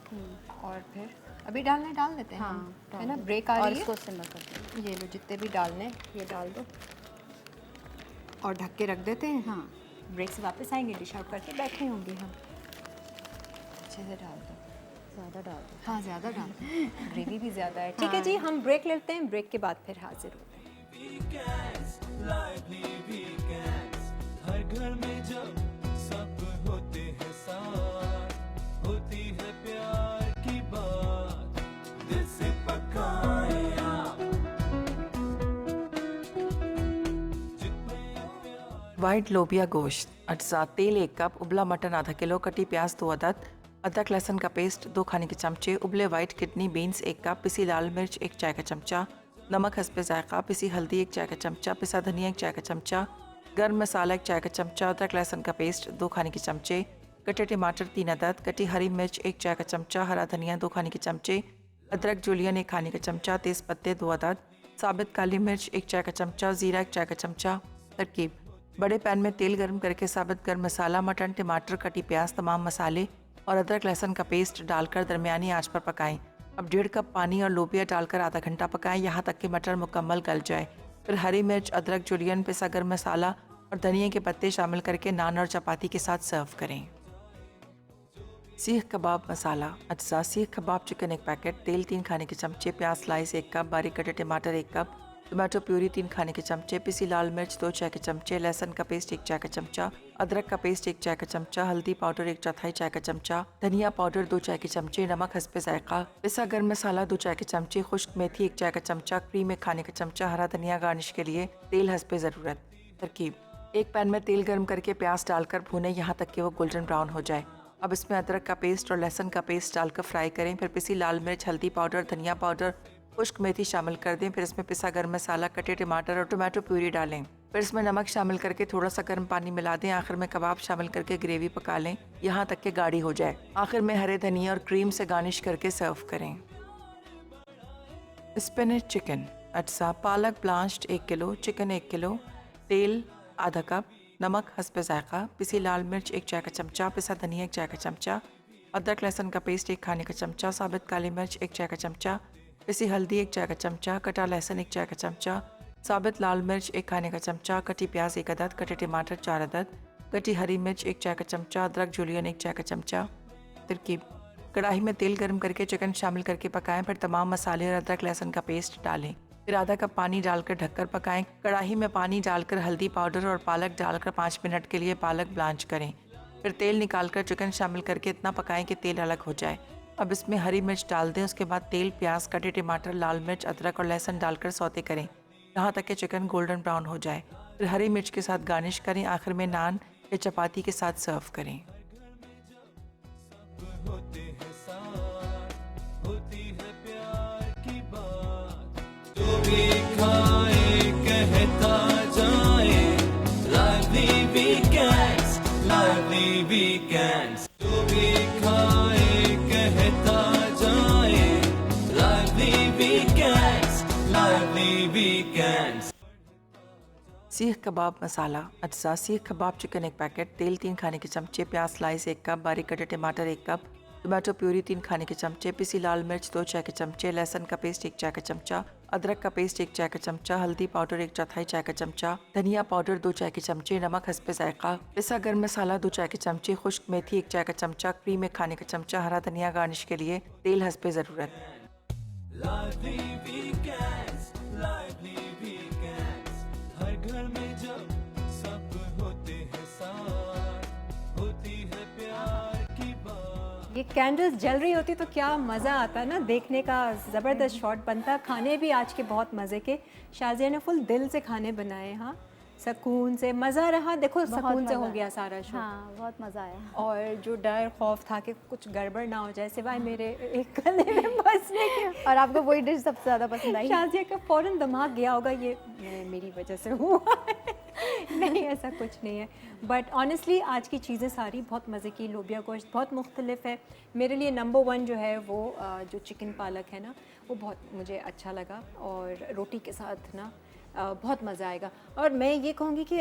और फिर अभी डाल देते हैं हम, है ना, ब्रेक आ और रही है। इसको सिमर कर दें। ये लो, जितने भी डालने ये डाल दो और ढक के रख देते हैं। हाँ। ब्रेक से वापस आएंगे, डिश आउट करके बैठे होंगे हम। अच्छे से डाल दो। ज़्यादा डाल दो। हाँ, ज़्यादा डाल दो, ग्रेवी भी ज़्यादा है। ठीक है जी, हम ब्रेक लेते हैं, ब्रेक के बाद फिर हाजिर होते हैं। वीकेंड्स, lively weekends, हर घर में जब सब होते हैं साथ, होती है प्यार की बात, दिल से पकाए आप, जितने प्यार। वाइट लोबिया गोश्त, अज्जा तेल 1 कप, उबला मटन आधा किलो, कटी प्याज 2 अदद, अदरक लहसुन का पेस्ट 2 खाने के चमचे, उबले वाइट किडनी बीन्स 1 कप, पिसी लाल मिर्च 1 चाय का चमचा, नमक हस्बे जायका, पिसी हल्दी 1 चाय का चमचा, पिसा धनिया 1 चाय का चमचा, गर्म मसाला 1 चाय का चमचा, अदरक लहसुन का पेस्ट 2 खाने के चमचे, कटे टमाटर 3 अदद, कटी हरी मिर्च 1 चाय का चमचा, हरा धनिया 2 खाने के चमचे, अदरक जुलियन 1 खाने का चमचा, तेज़ पत्ते 2 अदद, साबित काली मिर्च 1 चाय का चमचा, ज़ीरा 1 चाय का चमचा। तरकीब: बड़े पैन में तेल गर्म करके साबित गर्म मसाला, मटन, टमाटर, कटी प्याज, तमाम मसाले और अदरक लहसुन का पेस्ट डालकर दरमियानी आंच पर पकाएं। अब 1.5 कप पानी और लोबिया डालकर आधा घंटा पकाएं, यहाँ तक कि मटर मुकम्मल गल जाए। फिर हरी मिर्च, अदरक, जुलियन, पिसा गर्म मसाला और धनिया के पत्ते शामिल करके नान और चपाती के साथ सर्व करें। सीख कबाब मसाला, अज्जा सीख कबाब चिकन 1 पैकेट, तेल 3 खाने के चमचे, प्याज स्लाइस 1 कप, बारीक कटे टमाटर 1 कप, टमाटो प्यूरी 3 खाने के चमचे, पिसी लाल मिर्च 2 चाय के चमचे, लहसुन का पेस्ट 1 चाय का चमचा, अदरक का पेस्ट 1 चाय का चमचा, हल्दी पाउडर 1/4 चाय का चमचा, धनिया पाउडर 2 चाय के चमचे, नमक हस्बे जायका, पिसा गर्म मसाला 2 चाय के चमचे, खुश्क मेथी 1 चाय का चमचा, क्रीम 1 खाने का चमचा, हरा धनिया गार्निश के लिए, तेल हस्बे ज़रूरत। तरकीब: एक पैन में तेल गर्म करके प्याज डालकर भूनें यहाँ तक कि वो गोल्डन ब्राउन हो जाए। अब इसमें अदरक का पेस्ट और लहसुन का पेस्ट डालकर फ्राई करें। फिर पिसी लाल मिर्च, हल्दी पाउडर, धनिया पाउडर, खुश्क मेथी शामिल कर दें। फिर इसमें पिसा गर्म मसाला, कटे टमाटर और टमाटो प्यूरी डालें। फिर इसमें नमक शामिल करके थोड़ा सा गर्म पानी मिला दें। आखिर में कबाब शामिल करके ग्रेवी पका लें यहाँ तक कि गाढ़ी हो जाए। आखिर में हरे धनिया और क्रीम से गार्निश करके सर्व करें। स्पिनच चिकन, अज्जा पालक ब्लांच्ड 1 किलो, चिकन 1 किलो, तेल आधा कप, नमक हस्बे जायका, पिसी लाल मिर्च 1 चाय का चमचा, पिसा धनिया 1 चाय का चमचा, अदरक लहसुन का पेस्ट 1 खाने का चमचा, साबित काली मिर्च 1 चाय का चमचा, पिसी हल्दी 1 चाय का चमचा, कटा लहसुन 1 चाय का चमचा, साबित लाल मिर्च 1 खाने का चमचा, कटी प्याज 1 अदद, कटे टमाटर 4 अदद, कटी हरी मिर्च 1 चाय का चमचा, अदरक जुलियन 1 चाय का चमचा। तरकीब: कढ़ाई में तेल गर्म करके चिकन शामिल करके पकाएं। फिर तमाम मसाले और अदरक लहसुन का पेस्ट डालें। फिर आधा कप पानी डालकर ढककर पकाएं। कढ़ाई में पानी डालकर हल्दी पाउडर और पालक डालकर 5 मिनट के लिए पालक ब्लांच करें। फिर तेल निकालकर चिकन शामिल करके इतना पकाएं कि तेल अलग हो जाए। अब इसमें हरी मिर्च डाल दें। उसके बाद तेल, प्याज, कटे टमाटर, लाल मिर्च, अदरक और लहसुन डालकर सौते करें यहाँ तक कि चिकन गोल्डन ब्राउन हो जाए। फिर हरी मिर्च के साथ गार्निश करें। आखिर में नान या चपाती के साथ सर्व करें। होते हैं साथ, होती है प्यार की बात, जो भी खाए कहता जाए, lively weekends, lively weekends, जो भी खाए कहता जाए, lively weekends, lively weekends। सीख कबाब मसाला, अज्जा सीख कबाब चिकन 1 पैकेट, तेल 3 खाने के चमचे, प्याज स्लाइस 1 कप, बारीक कटे टमाटर 1 कप, टमाटो प्यूरी 3 खाने के चमचे, पिसी लाल मिर्च 2 चाय के चमचे, लहसुन का पेस्ट 1 चाय का चमचा, अदरक का पेस्ट 1 चाय का चमचा, हल्दी पाउडर 1/4 चाय का चमचा, धनिया पाउडर 2 चाय के चमचे, नमक हस्बे जायका, पिसा गर्म मसाला 2 चाय के चमचे, खुश्क मेथी 1 चाय का चमचा, क्रीम 1 खाने का चमचा, हरा धनिया गार्निश के लिए, तेल हस्बे ज़रूरत। lively weekends, lively weekends, हर घर में जब सब होते हैं साथ, होती है प्यार की बात। ये कैंडल्स जल रही होती तो क्या मज़ा आता ना, देखने का ज़बरदस्त शॉट बनता। खाने भी आज के बहुत मज़े के, शाजिया ने फुल दिल से खाने बनाए। हाँ, सुकून से मज़ा रहा। देखो सुकून से हो गया सारा शो। हाँ, बहुत मज़ा आया। और जो डर खौफ था कि कुछ गड़बड़ ना हो जाए सिवाय मेरे एक गले में बसने के, और आपको वही डिश सबसे ज़्यादा पसंद आई? शाजिया का फ़ौरन दिमाग गया होगा ये मेरी वजह से हुआ है। नहीं, ऐसा कुछ नहीं है। बट ऑनेस्टली आज की चीज़ें सारी बहुत मज़े की। लोबिया गोश्त बहुत मुख्तलिफ है। मेरे लिए नंबर 1 जो है वो जो चिकन पालक है ना, वो बहुत मुझे अच्छा लगा। और रोटी के साथ ना बहुत मज़ा आएगा। और मैं ये कहूँगी कि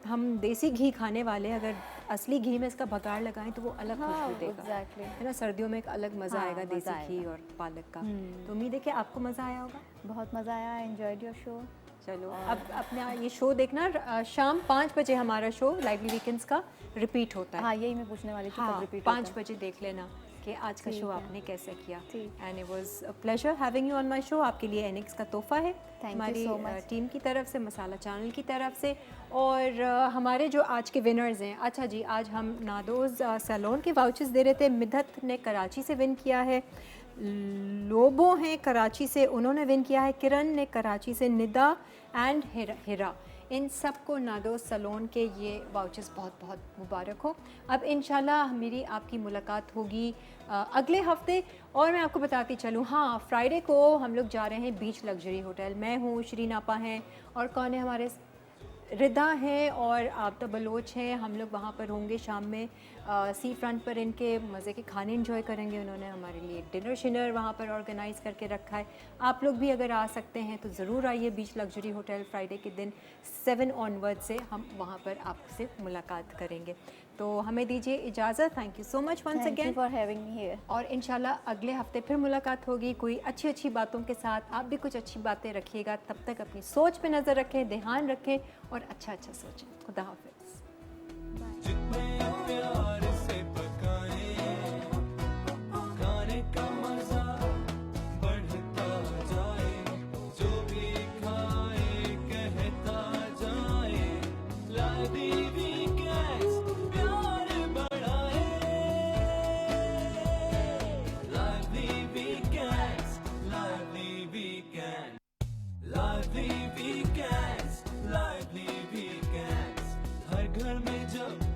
हम देसी घी खाने वाले अगर असली घी में इसका बघार लगाएं तो वो अलग खुशबू देगा। एग्जैक्टली। है ना, सर्दियों में एक अलग मज़ा हाँ, आएगा मज़ा देसी आएगा। घी और पालक का। तो उम्मीद है कि आपको मज़ा आया होगा। बहुत मज़ा आया, एंजॉयड योर शो। चलो अब अपना ये शो देखना, शाम 5 बजे हमारा शो लाइवली वीकेंड्स का रिपीट होता है। हाँ, यही मैं पूछने वाली थी, कब हाँ, रिपीट 5 बजे देख लेना कि आज का ठीक शो है। आपने कैसे किया। ठीक। And it was a pleasure having you on my show. आपके लिए एनिक्स का तोहफा है you हमारी so much. टीम की तरफ से, मसाला चैनल की तरफ से। और हमारे जो आज के विनर्स हैं, अच्छा जी, आज हम नादोज सैलून के वाउचर्स दे रहे थे। मिधत ने कराची से विन किया है, लोबो हैं कराची से, उन्होंने विन किया है। किरण ने कराची से, निदा एंड हिरा, इन सबको नादोज सैलून के ये वाउचर्स बहुत बहुत मुबारक हो। अब इंशाल्लाह मेरी आपकी मुलाकात होगी अगले हफ्ते। और मैं आपको बताती चलूँ, हाँ, फ्राइडे को हम लोग जा रहे हैं बीच लग्जरी होटल। मैं हूँ, शरीन आपा हैं, और कौन है हमारे, रिदा हैं और आबता बलोच हैं। हम लोग वहाँ पर होंगे शाम में सी फ्रंट पर। इनके मज़े के खाने एंजॉय करेंगे। उन्होंने हमारे लिए डिनर शिनर वहाँ पर ऑर्गेनाइज़ करके रखा है। आप लोग भी अगर आ सकते हैं तो ज़रूर आइए बीच लग्जरी होटल। फ्राइडे के दिन 7 ऑनवर्ड से हम वहाँ पर आपसे मुलाकात करेंगे। तो हमें दीजिए इजाज़त। Thank you so much once again for having me here. और इंशाल्लाह अगले हफ्ते फिर मुलाकात होगी कोई अच्छी अच्छी बातों के साथ। आप भी कुछ अच्छी बातें रखिएगा। तब तक अपनी सोच पे नज़र रखें, ध्यान रखें और अच्छा अच्छा सोचें। खुदा हाफिज़। जितने प्यार से पकाए खाने का मजा बढ़ता जाए, जो भी खाए कहता जाए, लादी वीकेंड्स प्यार बढ़ाए, लादी वीकेंड्स, लादी वीकेंड, लादी वीकेंड्स, लादी वीकेंड्स, हर घर में जब